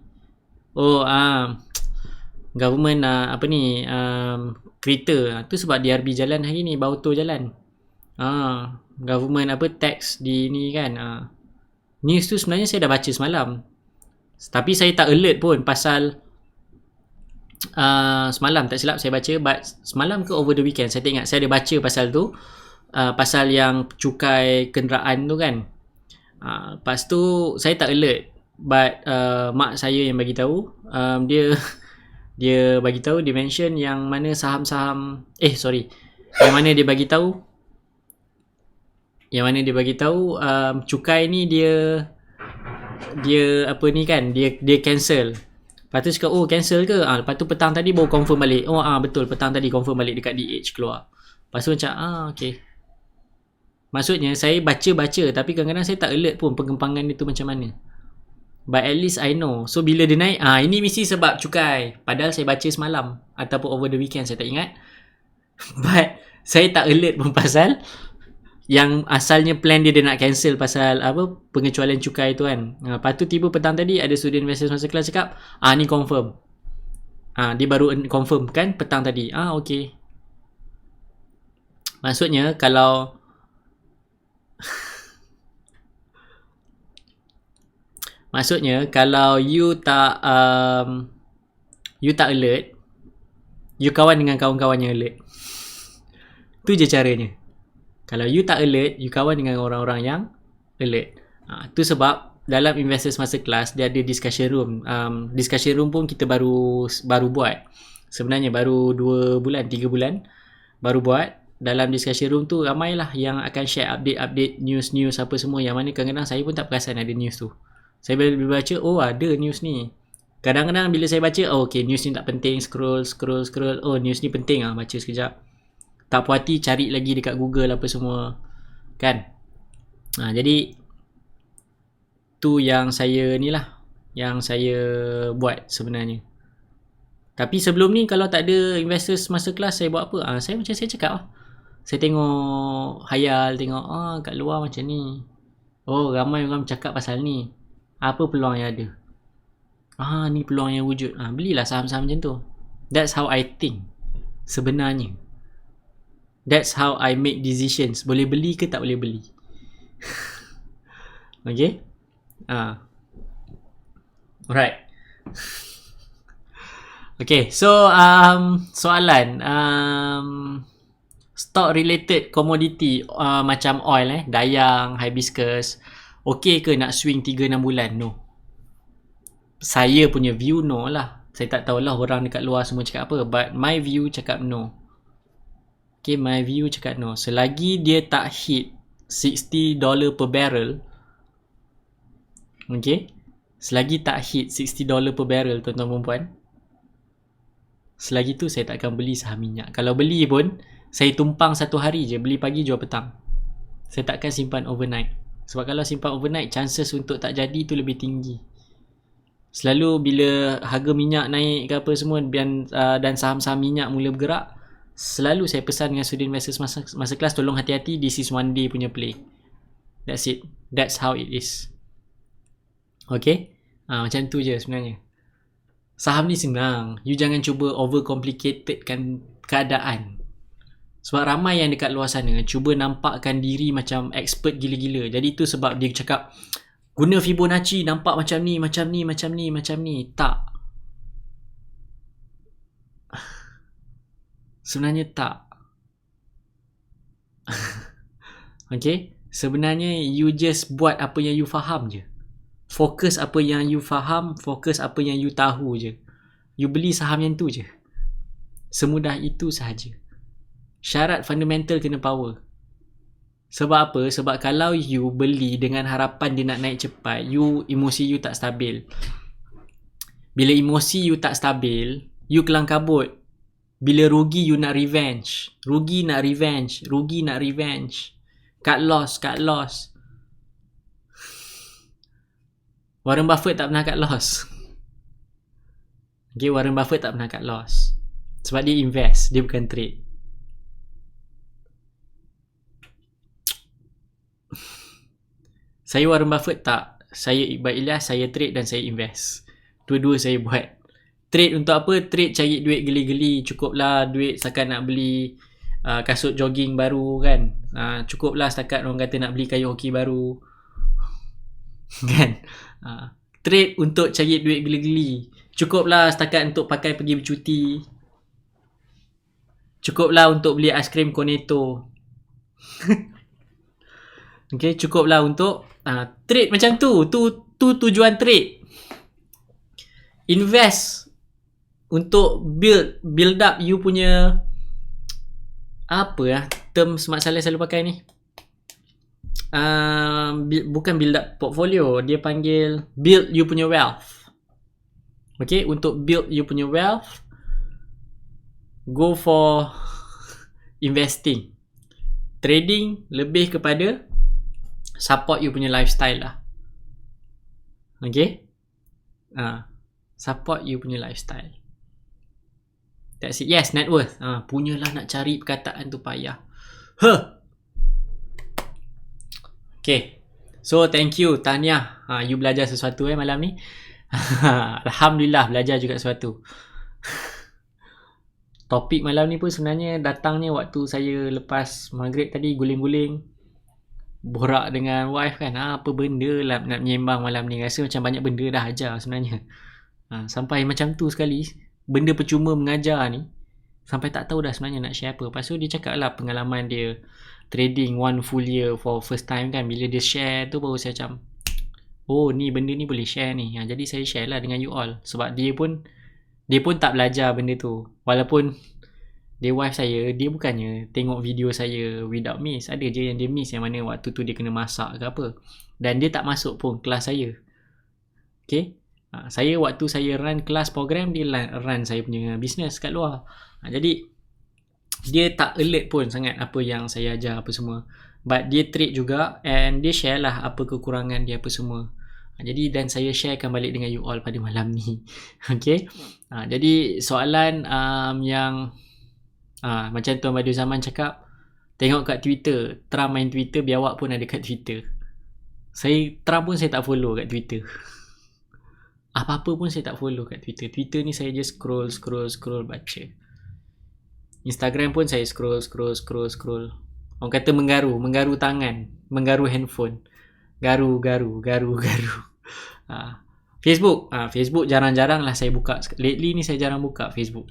Government kereta tu sebab DRB jalan hari ni, Bauto jalan. Government tax di ni kan. News tu sebenarnya saya dah baca semalam, tapi saya tak alert pun pasal semalam tak silap saya baca, but semalam ke over the weekend saya tak ingat, saya ada baca pasal tu, pasal yang cukai kenderaan tu kan. Lepas tu saya tak alert, but mak saya yang bagi tahu, dia bagi tahu, dia mention yang mana saham-saham, yang mana dia bagi tahu, cukai ni dia apa ni kan, dia cancel. Lepas tu cakap, cancel ke? Lepas tu petang tadi baru confirm balik. Betul, petang tadi confirm balik dekat DH keluar. Lepas tu macam, okay. Maksudnya saya baca-baca, tapi kadang-kadang saya tak alert pun pengembangan itu macam mana. But at least I know. So bila dia naik, ini mesti sebab cukai. Padahal saya baca semalam ataupun over the weekend, saya tak ingat. But saya tak alert pun pasal yang asalnya plan dia nak cancel pasal apa pengecualian cukai tu kan. Lepas tu tiba petang tadi ada student investors masa kelas cakap, ni confirm. Dia baru confirm kan petang tadi. Okay. Maksudnya kalau you tak alert, you kawan dengan kawan-kawan yang alert. Tu je caranya. Kalau you tak alert, you kawan dengan orang-orang yang alert. Tu sebab dalam investors masterclass dia ada discussion room. Discussion room pun kita baru buat. Sebenarnya baru 2 bulan, 3 bulan baru buat. Dalam discussion room tu ramailah yang akan share update news apa semua, yang mana kadang-kadang saya pun tak perasan ada news tu. Saya bila baca, ada news ni. Kadang-kadang bila saya baca, okay, news ni tak penting, scroll. News ni penting, baca sekejap. Tak puas hati, cari lagi dekat Google apa semua. Kan? Jadi tu yang saya buat sebenarnya. Tapi sebelum ni kalau tak ada investors masterclass, saya buat apa? Saya macam saya cakap lah. Saya tengok hayal, tengok kat luar macam ni. Ramai orang cakap pasal ni. Apa peluang yang ada? Ni peluang yang wujud. Belilah saham-saham macam tu. That's how I think. Sebenarnya. That's how I make decisions. Boleh beli ke tak boleh beli? Okay? Alright. Okay, so soalan. Stock related commodity macam oil, dayang, hibiscus, okay ke nak swing 3-6 bulan? No. Saya punya view no lah. Saya tak tahulah orang dekat luar semua cakap apa, but my view cakap no. Okay, my view cakap no. Selagi dia tak hit $60 per barrel, okay, selagi tak hit $60 per barrel, tuan-tuan dan puan, selagi tu saya tak akan beli saham minyak. Kalau beli pun, saya tumpang satu hari je, beli pagi jual petang. Saya tak akan simpan overnight. Sebab kalau simpan overnight, chances untuk tak jadi tu lebih tinggi. Selalu bila harga minyak naik ke apa semua dan saham-saham minyak mula bergerak, selalu saya pesan dengan student investors masa kelas, tolong hati-hati, this is one day punya play. That's it. That's how it is. Okay? Macam tu je sebenarnya. Saham ni senang. You jangan cuba overcomplicatedkan keadaan. Sebab ramai yang dekat luar sana cuba nampakkan diri macam expert gila-gila. Jadi tu sebab dia cakap guna Fibonacci nampak macam ni. Tak. Sebenarnya tak. Okay? Sebenarnya you just buat apa yang you faham je. Fokus apa yang you faham, fokus apa yang you tahu je. You beli saham yang tu je. Semudah itu sahaja. Syarat fundamental kena power. Sebab apa? Sebab kalau you beli dengan harapan dia nak naik cepat, emosi you tak stabil. Bila emosi you tak stabil, you kelang kabut. Bila rugi you nak revenge. Rugi nak revenge. Cut loss. Warren Buffett tak pernah cut loss. Okay, Warren Buffett tak pernah cut loss. Sebab dia invest, dia bukan trade. Saya Warren Buffett tak. Saya Iqbal Ilyas, saya trade dan saya invest. Dua-dua saya buat. Trade untuk apa? Trade cari duit geli-geli. Cukuplah duit setakat nak beli kasut jogging baru kan. Cukuplah setakat orang kata nak beli kayu hoki baru. Kan? Trade untuk cari duit geli-geli. Cukuplah setakat untuk pakai pergi bercuti. Cukuplah untuk beli aiskrim Cornetto. Okay, cukuplah untuk trade macam tu. Tu tujuan trade. Invest untuk build up you punya term masalah selalu pakai ni. Bukan build up portfolio, dia panggil build you punya wealth. Okay, untuk build you punya wealth, go for investing. Trading lebih kepada support you punya lifestyle lah. Okay, support you punya lifestyle. That's it. Yes, net worth. Punyalah nak cari perkataan tu payah. Okay. So thank you Tahniah. You belajar sesuatu malam ni. Alhamdulillah belajar juga sesuatu. Topik malam ni pun sebenarnya datangnya waktu saya lepas maghrib tadi guling-guling borak dengan wife kan. Apa benda lah nak menyembang malam ni. Rasa macam banyak benda dah ajar sebenarnya. Sampai macam tu sekali. Benda percuma mengajar ni. Sampai tak tahu dah sebenarnya nak share apa. Lepas tu dia cakap lah pengalaman dia trading 1 full year for first time kan. Bila dia share tu baru saya macam, oh ni benda ni boleh share ni. Jadi saya share lah dengan you all. Sebab dia pun tak belajar benda tu. Walaupun dia wife saya, dia bukannya tengok video saya without miss. Ada je yang dia miss, yang mana waktu tu dia kena masak ke apa. Dan dia tak masuk pun kelas saya. Okay. Saya waktu saya run kelas program, dia run saya punya business kat luar. Jadi dia tak alert pun sangat apa yang saya ajar apa semua. But dia trade juga and dia share lah apa kekurangan dia apa semua. Jadi dan saya sharekan balik dengan you all pada malam ni. Okay. Jadi soalan yang macam Tuan Badu Zaman cakap, tengok kat Twitter, Trump main Twitter, biawak pun ada kat Twitter. Trump pun saya tak follow kat Twitter. Apa-apa pun saya tak follow kat Twitter. Twitter ni saya just scroll baca. Instagram pun saya scroll. Orang kata menggaru tangan, menggaru handphone. Garu. Facebook jarang-jarang lah saya buka. Lately ni saya jarang buka Facebook.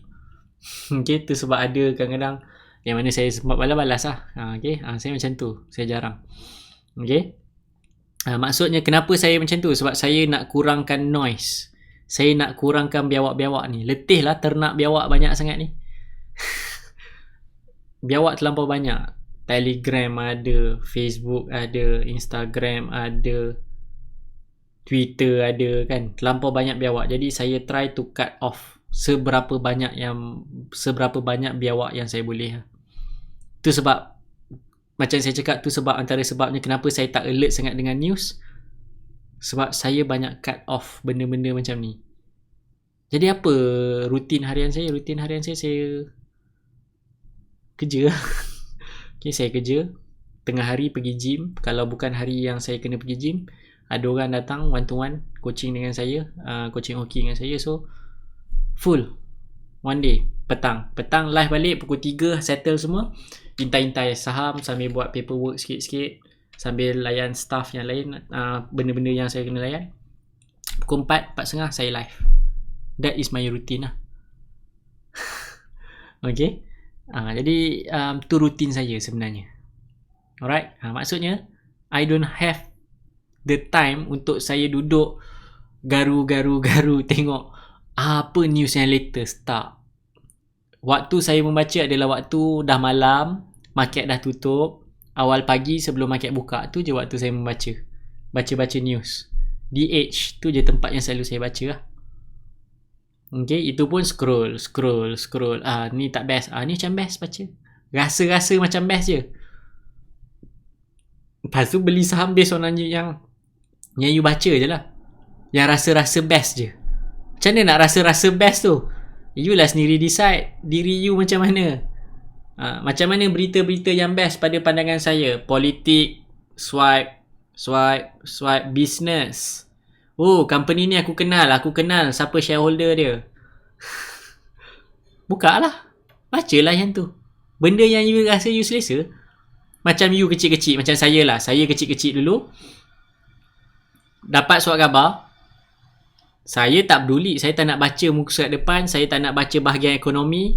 Okay, tu sebab ada kadang-kadang yang mana saya sempat balas lah. Okay, saya macam tu, saya jarang. Okay. Maksudnya kenapa saya macam tu? Sebab saya nak kurangkan noise. Saya nak kurangkan biawak-biawak ni. Letih lah ternak biawak banyak sangat ni. Biawak terlampau banyak. Telegram ada, Facebook ada, Instagram ada, Twitter ada kan. Terlampau banyak biawak. Jadi saya try to cut off seberapa banyak biawak yang saya boleh. Tu sebab macam saya cakap, tu sebab antara sebabnya kenapa saya tak alert sangat dengan news. Sebab saya banyak cut off benda-benda macam ni. Jadi apa rutin harian saya? Rutin harian saya kerja. Okay, saya kerja. Tengah hari pergi gym. Kalau bukan hari yang saya kena pergi gym, ada orang datang one to one coaching dengan saya, coaching hoki dengan saya. So full one day. Petang live balik pukul 3, settle semua. Intai-intai saham sambil buat paperwork sikit-sikit, sambil layan staff yang lain, benda-benda yang saya kena layan. Pukul 4:30 saya live. That is my routine lah. Okay. Jadi tu rutin saya sebenarnya. Alright. Maksudnya I don't have the time untuk saya duduk garu tengok apa news yang latest. Tak. Waktu saya membaca adalah waktu dah malam, market dah tutup, awal pagi sebelum market buka, tu je waktu saya membaca. Baca news. DH tu je tempat yang selalu saya baca lah. Okay, itu pun scroll. Ni tak best. Ni macam best baca. Rasa macam best je. Lepas tu beli saham based on yang you baca je lah. Yang rasa best je. Macam mana nak rasa best tu? You lah sendiri decide diri you macam mana. Macam mana berita-berita yang best pada pandangan saya? Politik, swipe, business. Oh, company ni aku kenal siapa shareholder dia. Buka lah. Bacalah yang tu. Benda yang you rasa you selesa. Macam you kecil-kecil, macam saya lah. Saya kecil-kecil dulu, dapat surat khabar, saya tak peduli. Saya tak nak baca muka surat depan. Saya tak nak baca bahagian ekonomi.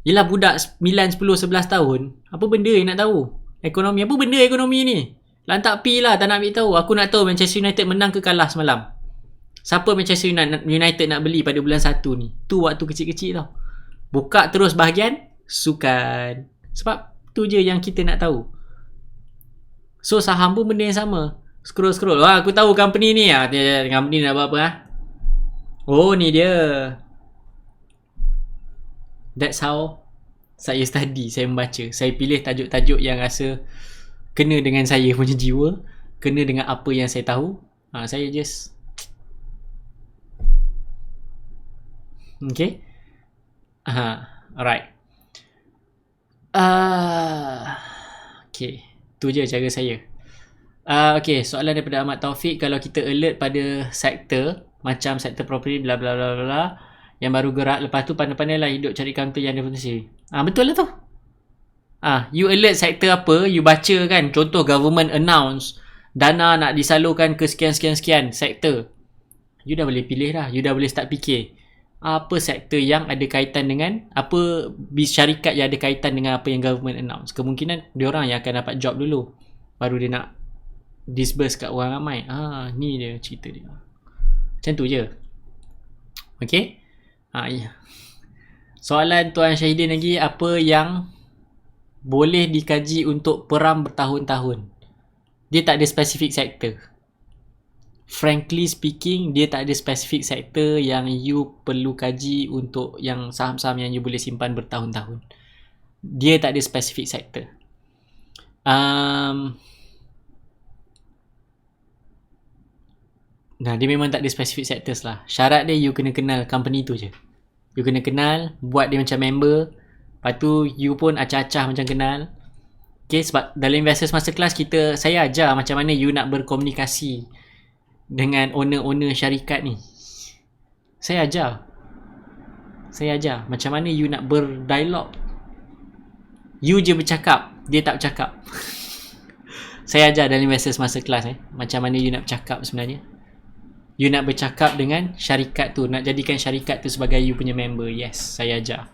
Yelah budak 9, 10, 11 tahun. Apa benda yang nak tahu? Ekonomi. Apa benda ekonomi ni? Lantak pi lah, tak nak ambil tahu. Aku nak tahu Manchester United menang ke kalah semalam. Siapa Manchester United nak beli pada bulan 1 ni? Tu waktu kecil-kecil tau. Buka terus bahagian sukan. Sebab tu je yang kita nak tahu. So saham pun benda yang sama. Scroll. Wah, aku tahu company ni. Company nak buat apa? Oh, ni dia. That's how saya study, saya membaca. Saya pilih tajuk-tajuk yang rasa kena dengan saya punya jiwa, kena dengan apa yang saya tahu. Saya just okay. Alright. Okay. Tu je cara saya. Okay, soalan daripada Ahmad Taufik. Kalau kita alert pada sektor macam sektor property bla bla bla bla yang baru gerak, lepas tu pandai-pandai lah hidup cari counter yang ada potensi. Betul lah tu. You alert sektor apa, you baca kan, contoh government announce dana nak disalurkan ke sekian-sekian-sekian sektor. You dah boleh pilih dah, you dah boleh start fikir apa sektor yang ada kaitan dengan apa, syarikat yang ada kaitan dengan apa yang government announce. Kemungkinan diorang yang akan dapat job dulu, baru dia nak disburse kat orang ramai. Ni dia cerita dia. Macam tu je. Okay. Ya. Soalan Tuan Syahidin lagi, apa yang boleh dikaji untuk peram bertahun-tahun? Dia tak ada spesifik sektor. Frankly speaking, dia tak ada spesifik sektor yang you perlu kaji untuk yang saham-saham yang you boleh simpan bertahun-tahun. Dia tak ada spesifik sektor. Dia memang tak ada spesifik sectors lah. Syarat dia you kena kenal company tu je. You kena kenal, buat dia macam member. Lepas tu you pun acah-acah macam kenal. Okay, sebab dalam Investors Masterclass saya ajar macam mana you nak berkomunikasi dengan owner-owner syarikat ni. Saya ajar macam mana you nak berdialog. You je bercakap, dia tak bercakap. Saya ajar dalam Investors Masterclass macam mana you nak bercakap sebenarnya. You nak bercakap dengan syarikat tu, nak jadikan syarikat tu sebagai you punya member. Yes, saya ajar.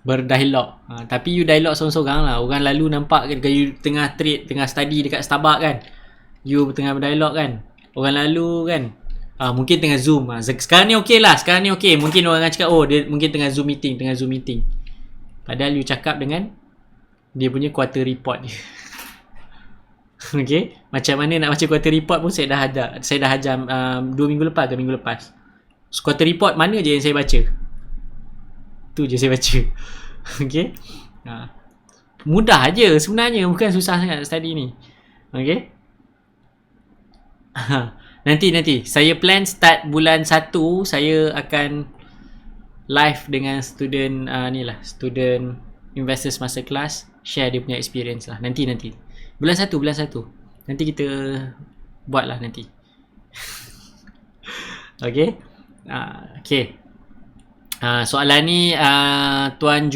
Berdialog. Tapi you dialog sorang-sorang lah. Orang lalu nampak kan you tengah trade, tengah study dekat Starbucks kan, you tengah berdialog kan. Orang lalu kan, mungkin tengah Zoom. Sekarang ni okey lah, sekarang ni okey. Mungkin orang akan cakap, dia mungkin tengah Zoom meeting. Padahal you cakap dengan dia punya quarter report dia. Okay, macam mana nak baca quarter report pun saya dah ajar 2 minggu lepas ke minggu lepas. So, quarter report mana je yang saya baca, tu je saya baca. Okay, mudah aje sebenarnya, bukan susah sangat study ni. Okay. Nanti saya plan start bulan 1 saya akan live dengan student student Investors Masterclass, share dia punya experience lah. Nanti bulan 1 nanti kita buat lah nanti. Okay. Soalan ni Tuan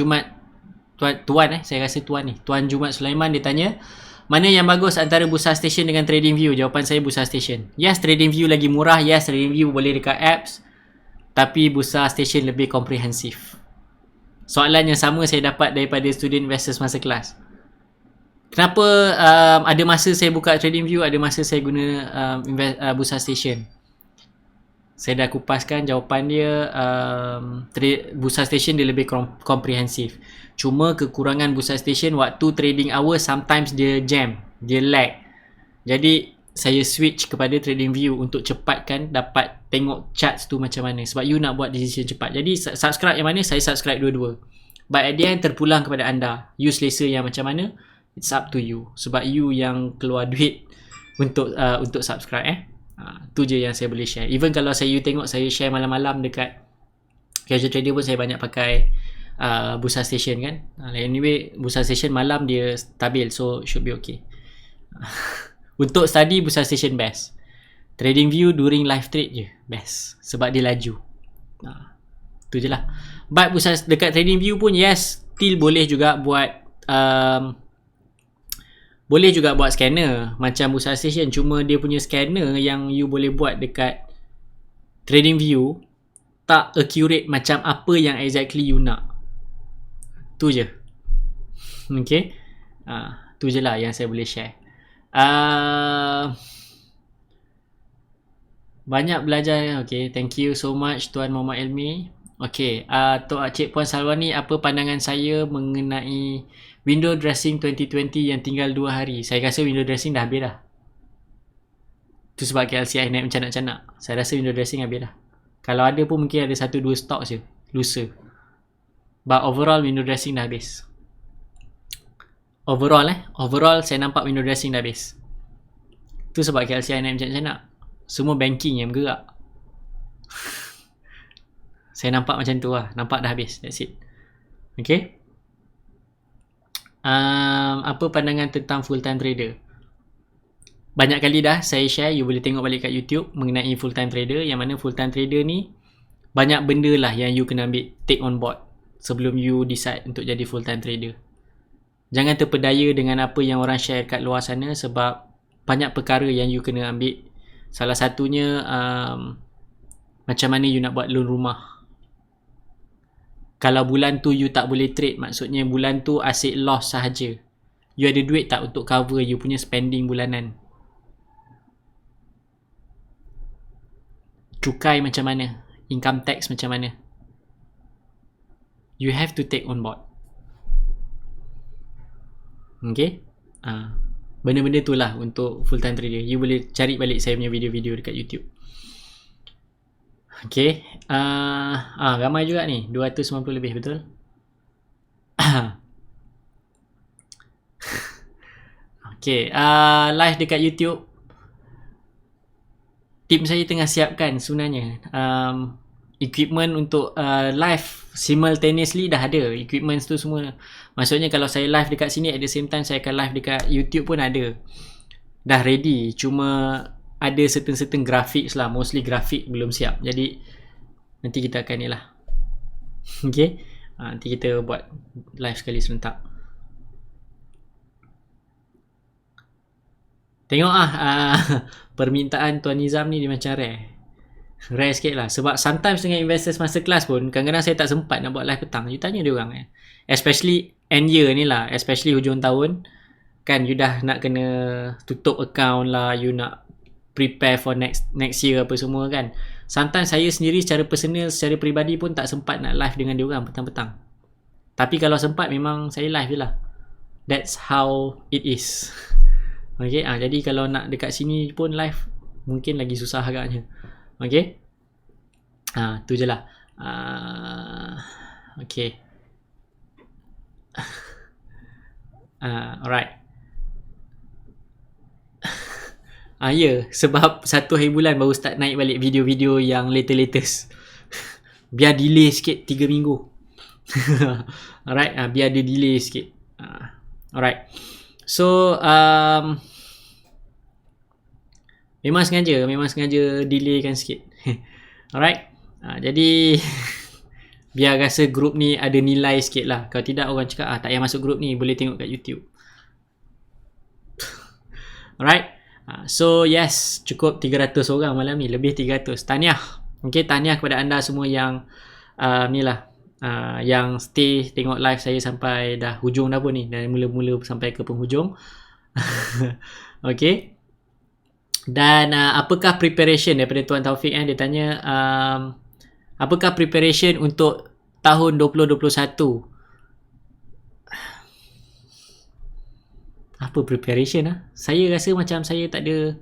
saya rasa Tuan Jumat Sulaiman, dia tanya mana yang bagus antara Bursa Station dengan TradingView. Jawapan saya Bursa Station. Yes, TradingView lagi murah. Yes, TradingView boleh dekat apps, tapi Bursa Station lebih komprehensif. Soalan yang sama saya dapat daripada student Investors Masterclass. Kenapa ada masa saya buka TradingView, ada masa saya guna Bursa Station? Saya dah kupaskan jawapan dia. Bursa Station dia lebih komprehensif. Cuma kekurangan Bursa Station, waktu trading hour sometimes dia jam, dia lag. Jadi saya switch kepada TradingView untuk cepatkan dapat tengok charts tu macam mana. Sebab you nak buat decision cepat. Jadi subscribe yang mana, saya subscribe dua-dua. But at the end terpulang kepada anda. You selesa yang macam mana, it's up to you. Sebab you yang keluar duit untuk subscribe. Tu je yang saya boleh share. Even kalau you tengok saya share malam-malam dekat Casual Trader pun, saya banyak pakai Bursa Station kan. Anyway, Bursa Station malam dia stabil, so should be okay. Untuk study, Bursa Station best. TradingView during live trade je best, sebab dia laju. Tu je lah. But Bursa dekat TradingView pun yes, still boleh juga buat scanner macam Bursa Station. Cuma dia punya scanner yang you boleh buat dekat TradingView tak accurate macam apa yang exactly you nak. Tu je. Okay. Tu je lah yang saya boleh share. Banyak belajar. Okay, thank you so much Tuan Muhammad Elmi. Okay, Cik Puan Salwani, apa pandangan saya mengenai window dressing 2020 yang tinggal 2 hari? Saya rasa window dressing dah habis dah. Tu sebab KLCI naik mencanak-canak. Saya rasa window dressing habis dah. Kalau ada pun mungkin ada 1-2 stok je lusa. But overall window dressing dah habis. Overall saya nampak window dressing dah habis. Tu sebab KLCI naik mencanak-canak. Semua banking yang bergerak. Saya nampak macam tu lah. Nampak dah habis. That's it. Okay. Apa pandangan tentang full time trader? Banyak kali dah saya share, you boleh tengok balik kat YouTube mengenai full time trader, yang mana full time trader ni banyak benda lah yang you kena ambil take on board sebelum you decide untuk jadi full time trader. Jangan terpedaya dengan apa yang orang share kat luar sana, sebab banyak perkara yang you kena ambil. Salah satunya macam mana you nak buat loan rumah. Kalau bulan tu you tak boleh trade, maksudnya bulan tu asyik loss sahaja. You ada duit tak untuk cover you punya spending bulanan? Cukai macam mana? Income tax macam mana? You have to take on board. Okay? Benda-benda tu lah untuk full time trader. You boleh cari balik saya punya video-video dekat YouTube. Okay. Ramai juga ni. 290 lebih, betul? Okay. Live dekat YouTube. Tim saya tengah siapkan sebenarnya. Equipment untuk live simultaneously dah ada. Equipment tu semua. Maksudnya kalau saya live dekat sini, at the same time saya akan live dekat YouTube pun ada. Dah ready. Cuma ada certain graphics lah. Mostly grafik belum siap. Jadi nanti kita akan ni lah. Okay. Nanti kita buat live sekali serentak. Tengok permintaan Tuan Nizam ni dia macam rare sikit lah. Sebab sometimes dengan investors masterclass pun kadang-kadang saya tak sempat nak buat live petang. You tanya dia orang especially end year ni lah, especially hujung tahun kan, you dah nak kena tutup account lah, you nak prepare for next year apa semua kan. Sometimes saya sendiri secara personal, secara peribadi pun tak sempat nak live dengan dia orang petang-petang. Tapi kalau sempat memang saya live je lah. That's how it is. Okay, jadi kalau nak dekat sini pun live mungkin lagi susah agaknya. Okay, tu je lah. Okay. Alright. Ya, sebab 1 hari bulan baru start naik balik video-video yang latest. Biar delay sikit 3 minggu. Alright, biar ada delay sikit. Alright. So, memang sengaja delaykan sikit. Alright. Jadi biar rasa group ni ada nilai sikit lah. Kalau tidak orang cakap tak payah masuk group ni, boleh tengok kat YouTube. Alright. So yes, cukup 300 orang malam ni, lebih 300. Tahniah. Okay, tahniah kepada anda semua yang ni lah, yang stay tengok live saya sampai dah hujung dah pun ni, dan mula-mula sampai ke penghujung. Okay. Dan apakah preparation daripada Tuan Taufik dia tanya, apakah preparation untuk tahun 2021? Apa preparation Saya rasa macam saya tak ada.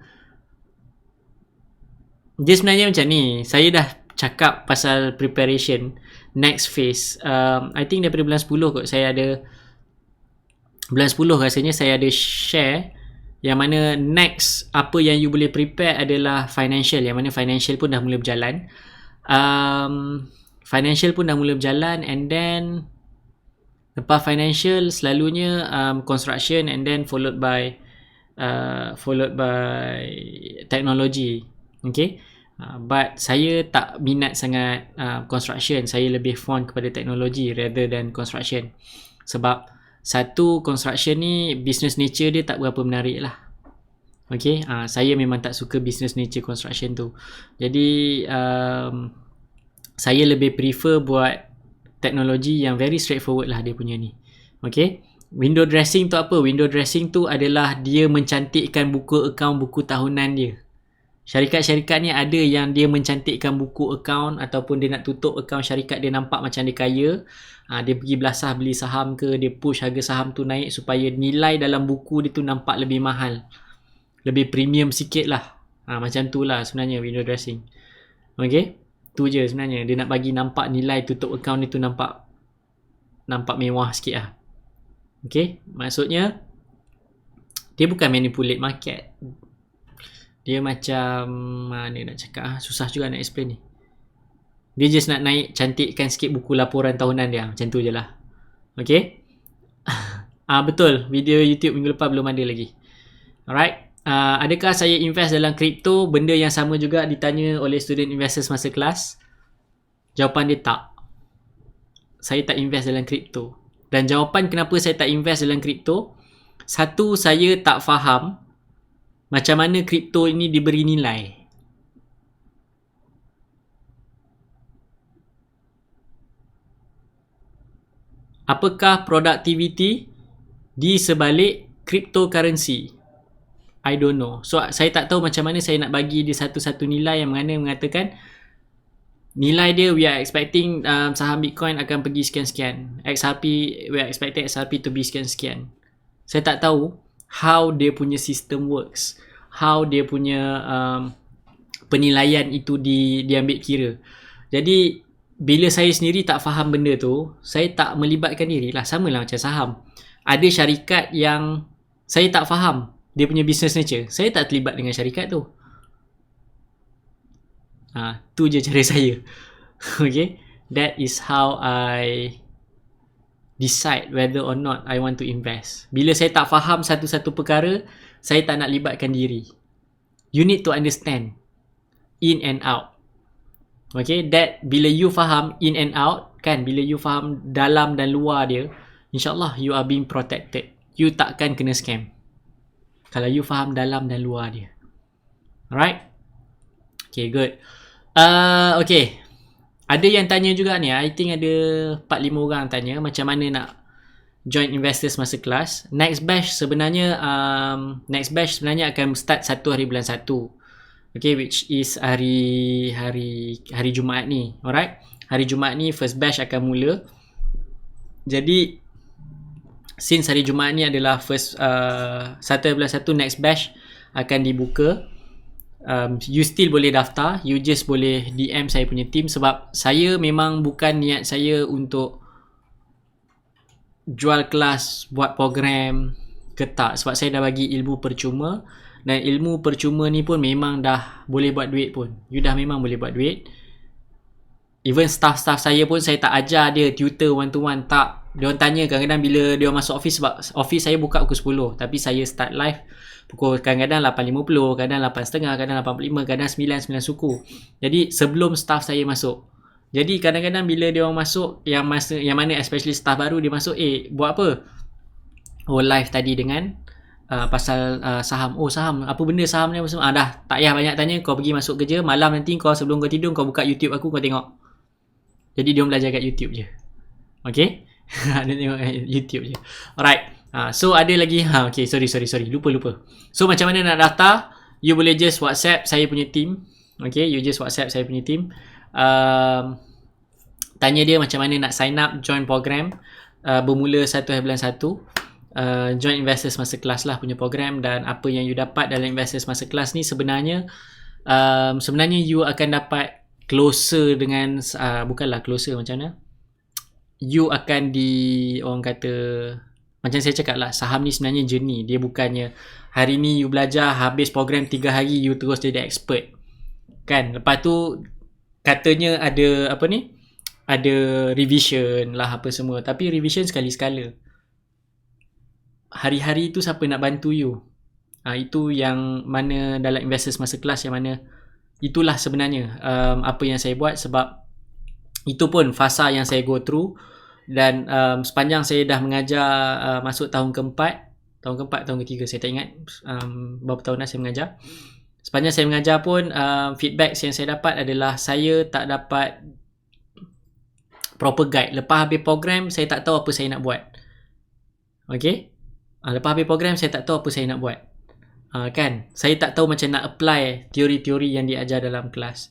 Dia sebenarnya macam ni, saya dah cakap pasal preparation next phase. I think daripada bulan 10 kot saya ada, bulan 10 rasanya saya ada share yang mana next apa yang you boleh prepare adalah financial, yang mana financial pun dah mula berjalan. And then lepas financial selalunya construction, and then followed by technology. Okay. But saya tak minat sangat construction. Saya lebih fond kepada teknologi rather than construction. Sebab satu, construction ni business nature dia tak berapa menarik lah. Okay, saya memang tak suka business nature construction tu. Jadi saya lebih prefer buat teknologi yang very straightforward lah dia punya ni. Okay, window dressing tu apa? Window dressing tu adalah dia mencantikkan buku account, buku tahunan dia. Syarikat-syarikat ni ada yang dia mencantikkan buku account ataupun dia nak tutup account syarikat dia nampak macam dia kaya. Dia pergi belasah beli saham ke, dia push harga saham tu naik supaya nilai dalam buku dia tu nampak lebih mahal, lebih premium sikit lah. Macam tu lah sebenarnya window dressing. Okay, tu je sebenarnya. Dia nak bagi nampak nilai tutup account dia tu nampak mewah sikit lah. Okay, maksudnya dia bukan manipulate market. Dia macam mana nak cakap, susah juga nak explain ni. Dia just nak naik, cantikkan sikit buku laporan tahunan dia. Macam tu je lah. Okay. Betul, video YouTube minggu lepas belum ada lagi. Alright. Adakah saya invest dalam kripto? Benda yang sama juga ditanya oleh student investors masa kelas. Jawapan dia tak. Saya tak invest dalam kripto. Dan jawapan kenapa saya tak invest dalam kripto, satu, saya tak faham macam mana kripto ini diberi nilai. Apakah productivity di sebalik cryptocurrency? I don't know. So, saya tak tahu macam mana saya nak bagi dia satu-satu nilai yang mana mengatakan nilai dia, we are expecting saham Bitcoin akan pergi sekian-sekian. XRP, we are expecting XRP to be sekian-sekian. Saya tak tahu how dia punya system works. How dia punya penilaian itu diambil kira. Jadi, bila saya sendiri tak faham benda tu, saya tak melibatkan diri lah. Sama lah macam saham. Ada syarikat yang saya tak faham dia punya business nature. Saya tak terlibat dengan syarikat tu. Tu je cara saya. Okay. That is how I decide whether or not I want to invest. Bila saya tak faham satu-satu perkara, saya tak nak libatkan diri. You need to understand in and out. Okay, that bila you faham in and out, kan, bila you faham dalam dan luar dia, insyaAllah you are being protected. You takkan kena scam kalau you faham dalam dan luar dia. Alright. Okay, good. Okay, ada yang tanya juga ni, I think ada 4-5 orang tanya macam mana nak join investors masa kelas. Next batch sebenarnya akan start 1 hari bulan 1. Okay, which is hari Jumaat ni. Alright. Hari Jumaat ni first batch akan mula. Jadi since hari Jumaat ni adalah first 1 bulan 1, next batch akan dibuka. You still boleh daftar. You just boleh DM saya punya team, sebab saya memang bukan niat saya untuk jual kelas, buat program ke tak, sebab saya dah bagi ilmu percuma. Dan ilmu percuma ni pun memang dah boleh buat duit pun. You dah memang boleh buat duit. Even staff-staff saya pun saya tak ajar dia tutor one to one, tak. Dia orang tanya kadang-kadang bila dia masuk office, sebab office saya buka pukul 10, tapi saya start live pukul kadang-kadang 8.50, kadang 8.30, kadang 8.45, kadang 9 suku. Jadi sebelum staff saya masuk. Jadi kadang-kadang bila dia orang masuk, yang mana especially staff baru, dia masuk, buat apa? Oh, live tadi dengan pasal saham. Oh, saham. Apa benda saham ni? Dah tak payah banyak tanya. Kau pergi masuk kerja. Malam nanti kau sebelum kau tidur, kau buka YouTube aku, kau tengok. Jadi dia belajar kat YouTube je. Okay. Dia tengok kat YouTube je. Alright. So ada lagi. Okay, sorry. Lupa. So macam mana nak daftar? You boleh just WhatsApp saya punya team. Okay, you just WhatsApp saya punya team. Tanya dia macam mana nak sign up join program bermula 1 hari bulan 1. Join investors masa kelas lah punya program. Dan apa yang you dapat dalam investors masa kelas ni sebenarnya you akan dapat closer dengan bukanlah closer, macam mana, you akan orang kata, macam saya cakap lah, saham ni sebenarnya journey. Dia bukannya hari ni you belajar, habis program 3 hari you terus jadi expert, kan. Lepas tu katanya ada ada revision lah apa semua, tapi revision sekali-sekala. Hari-hari tu siapa nak bantu you? Itu yang mana dalam investors masa kelas, yang mana itulah sebenarnya apa yang saya buat, sebab itu pun fasa yang saya go through. Dan sepanjang saya dah mengajar masuk tahun keempat, tahun ketiga, saya tak ingat berapa tahun dah saya mengajar. Sepanjang saya mengajar pun feedback yang saya dapat adalah saya tak dapat proper guide. Lepas habis program saya tak tahu apa saya nak buat. Okay, lepas habis program saya tak tahu apa saya nak buat. Kan, saya tak tahu macam nak apply teori-teori yang diajar dalam kelas.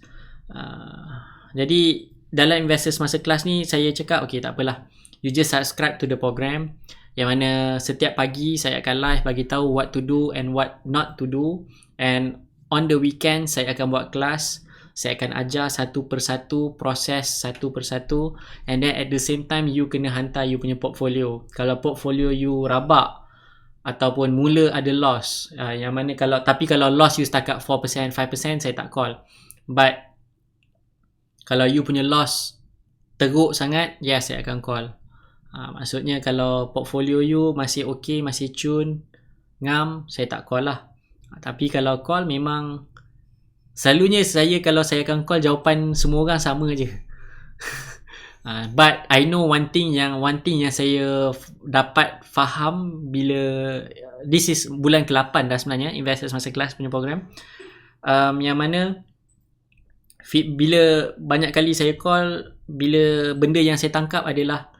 Jadi dalam investors masa kelas ni saya cakap, okay, tak apalah, you just subscribe to the program, yang mana setiap pagi saya akan live bagi tahu what to do and what not to do. And on the weekend saya akan buat kelas, saya akan ajar satu persatu, proses satu persatu. And then at the same time you kena hantar you punya portfolio. Kalau portfolio you rabak ataupun mula ada loss, yang mana kalau loss you setakat 4%, 5%, saya tak call. But kalau you punya loss teruk sangat, yes, saya akan call. Maksudnya kalau portfolio you masih okay, masih cun, ngam, saya tak call lah. Tapi kalau call memang selalunya kalau saya akan call, jawapan semua orang sama je. But I know one thing yang saya dapat faham bila this is bulan ke-8 dah sebenarnya, Investors Masterclass punya program, yang mana bila banyak kali saya call, bila benda yang saya tangkap adalah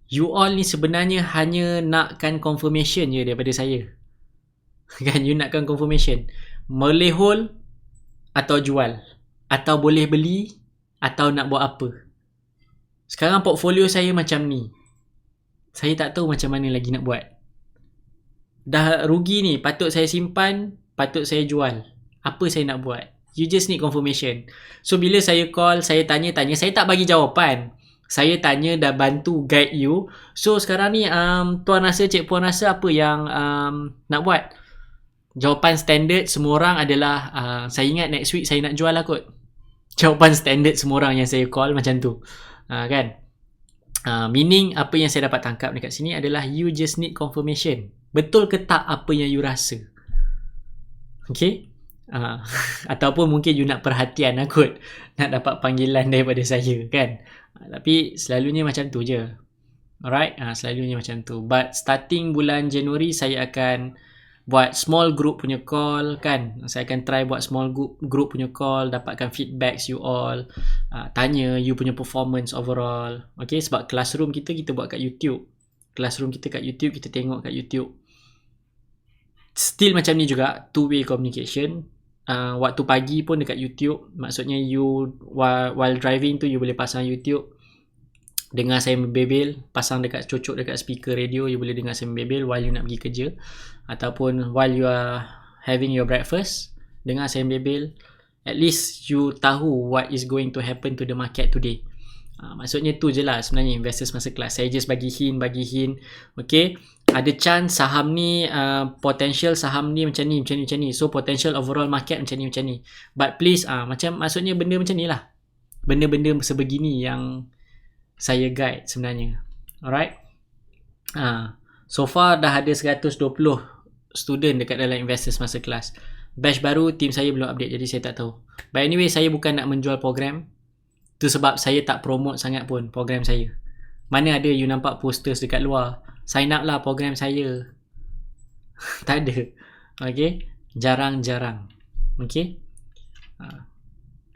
you all ni sebenarnya hanya nakkan confirmation je daripada saya. Kan, you nakkan confirmation, boleh hold atau jual, atau boleh beli, atau nak buat apa. Sekarang portfolio saya macam ni, saya tak tahu macam mana lagi nak buat. Dah rugi ni, patut saya simpan, patut saya jual, apa saya nak buat? You just need confirmation. So bila saya call, saya tanya-tanya, saya tak bagi jawapan, saya tanya dan bantu guide you. So sekarang ni tuan rasa, cik puan rasa apa yang nak buat? Jawapan standard semua orang adalah saya ingat next week saya nak jual lah kot. Jawapan standard semua orang yang saya call macam tu. Kan? Meaning apa yang saya dapat tangkap dekat sini adalah you just need confirmation. Betul ke tak apa yang you rasa? Okay? Ataupun mungkin you nak perhatian lah kot, nak dapat panggilan daripada saya kan. Tapi selalunya macam tu je. Alright? Selalunya macam tu. But starting bulan Januari saya akan buat small group punya call kan. Saya akan try buat small group punya call, dapatkan feedbacks you all, tanya you punya performance overall. Okay, sebab classroom kita buat kat YouTube. Classroom kita kat YouTube, kita tengok kat YouTube. Still macam ni juga, two-way communication. Waktu pagi pun dekat YouTube. Maksudnya you while driving tu you boleh pasang YouTube, dengar saya membebel, pasang cocok dekat speaker radio, you boleh dengar saya membebel while you nak pergi kerja, ataupun while you are having your breakfast, dengar saya membebel. At least you tahu what is going to happen to the market today. Maksudnya tu je lah sebenarnya Investors Masterclass. Saya just bagi hint. Okay, ada chance saham ni, potential saham ni macam ni. So potential overall market macam ni. But please, maksudnya benda macam ni lah, benda-benda sebegini yang saya guide sebenarnya. Alright. So far dah ada 120 student dekat dalam Investors Masterclass. Batch baru team saya belum update, jadi saya tak tahu. But anyway, saya bukan nak menjual program. Tu sebab saya tak promote sangat pun program saya. Mana ada you nampak posters dekat luar, sign up lah program saya. Tak ada. Okay, jarang-jarang. Okay.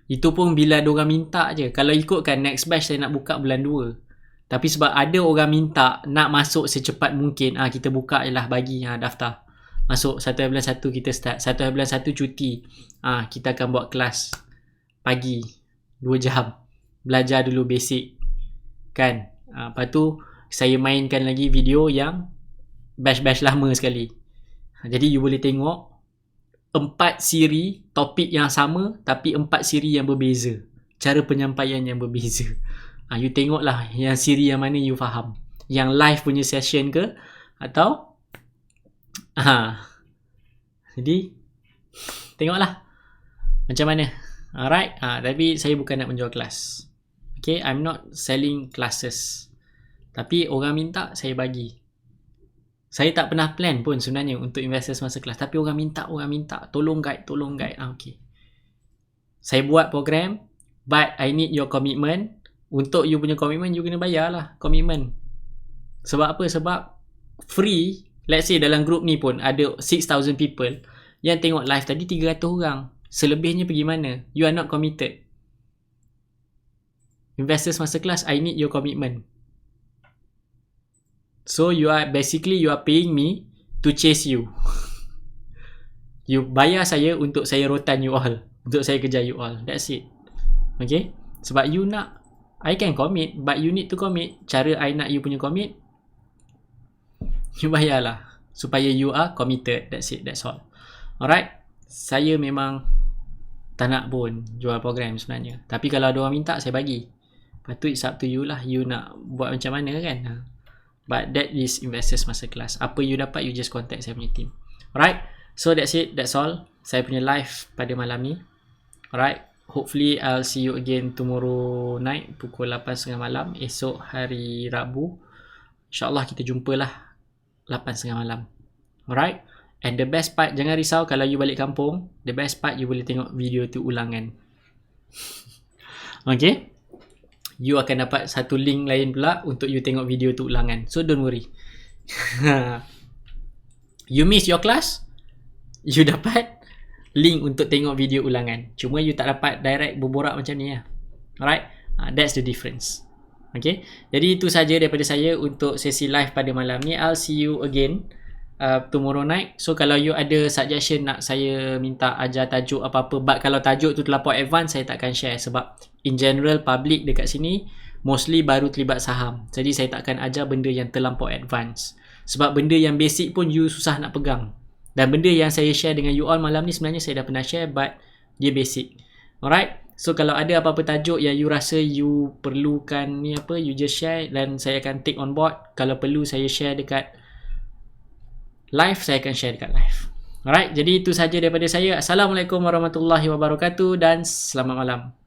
Itu pun bila ada orang minta je. Kalau ikutkan next batch saya nak buka bulan 2. Tapi sebab ada orang minta nak masuk secepat mungkin, kita buka je lah, bagi daftar. Masuk 1 bulan 1 kita start. 1 bulan 1 cuti. Kita akan buat kelas pagi 2 jam. Belajar dulu basic. Kan? Lepas tu saya mainkan lagi video yang batch-batch lama sekali. Jadi you boleh tengok 4 siri topik yang sama tapi 4 siri yang berbeza, cara penyampaian yang berbeza. You tengoklah yang siri yang mana you faham, yang live punya session ke atau jadi tengoklah macam mana. Alright. Tapi saya bukan nak menjual kelas. Okay, I'm not selling classes. Tapi orang minta saya bagi. Saya tak pernah plan pun sebenarnya untuk Investors Masterclass, tapi orang minta, tolong guide. Okay. Saya buat program, but I need your commitment. Untuk you punya komitmen, you kena bayar lah komitmen. Sebab apa? Sebab free. Let's say dalam group ni pun ada 6,000 people. Yang tengok live tadi 300 orang. Selebihnya pergi mana? You are not committed. Investors Masterclass, I need your commitment. So you are paying me to chase you. You bayar saya untuk saya rotan you all, untuk saya kejar you all. That's it. Okay? Sebab you nak, I can commit, but you need to commit. Cara I nak you punya commit, you bayarlah supaya you are committed. That's it. That's all. Alright. Saya memang tak nak pun jual program sebenarnya. Tapi kalau ada orang minta, saya bagi. Lepas tu it's up to you lah. You nak buat macam mana kan. But that is Investors Masterclass. Apa you dapat, you just contact saya punya team. Alright. So that's it. That's all. Saya punya live pada malam ni. Alright. hopefully I'll see you again tomorrow night pukul 8.30 malam, esok hari Rabu. InsyaAllah kita jumpalah 8.30 malam. Alright? And the best part, jangan risau kalau you balik kampung, the best part you boleh tengok video tu ulangan. Okay? You akan dapat satu link lain pula untuk you tengok video tu ulangan. So don't worry. You miss your class, you dapat link untuk tengok video ulangan. Cuma you tak dapat direct berborak macam ni lah. Alright? That's the difference. Okay? Jadi itu saja daripada saya untuk sesi live pada malam ni. I'll see you again tomorrow night. So kalau you ada suggestion nak saya minta ajar tajuk apa-apa, but kalau tajuk tu terlampau advance, saya takkan share sebab in general public dekat sini mostly baru terlibat saham. Jadi saya takkan ajar benda yang terlampau advance. Sebab benda yang basic pun you susah nak pegang. Dan benda yang saya share dengan you all malam ni sebenarnya saya dah pernah share, but dia basic. Alright? So kalau ada apa-apa tajuk yang you rasa you perlukan ni apa, you just share dan saya akan take on board. Kalau perlu saya share dekat live, saya akan share dekat live. Alright, jadi itu saja daripada saya. Assalamualaikum warahmatullahi wabarakatuh dan selamat malam.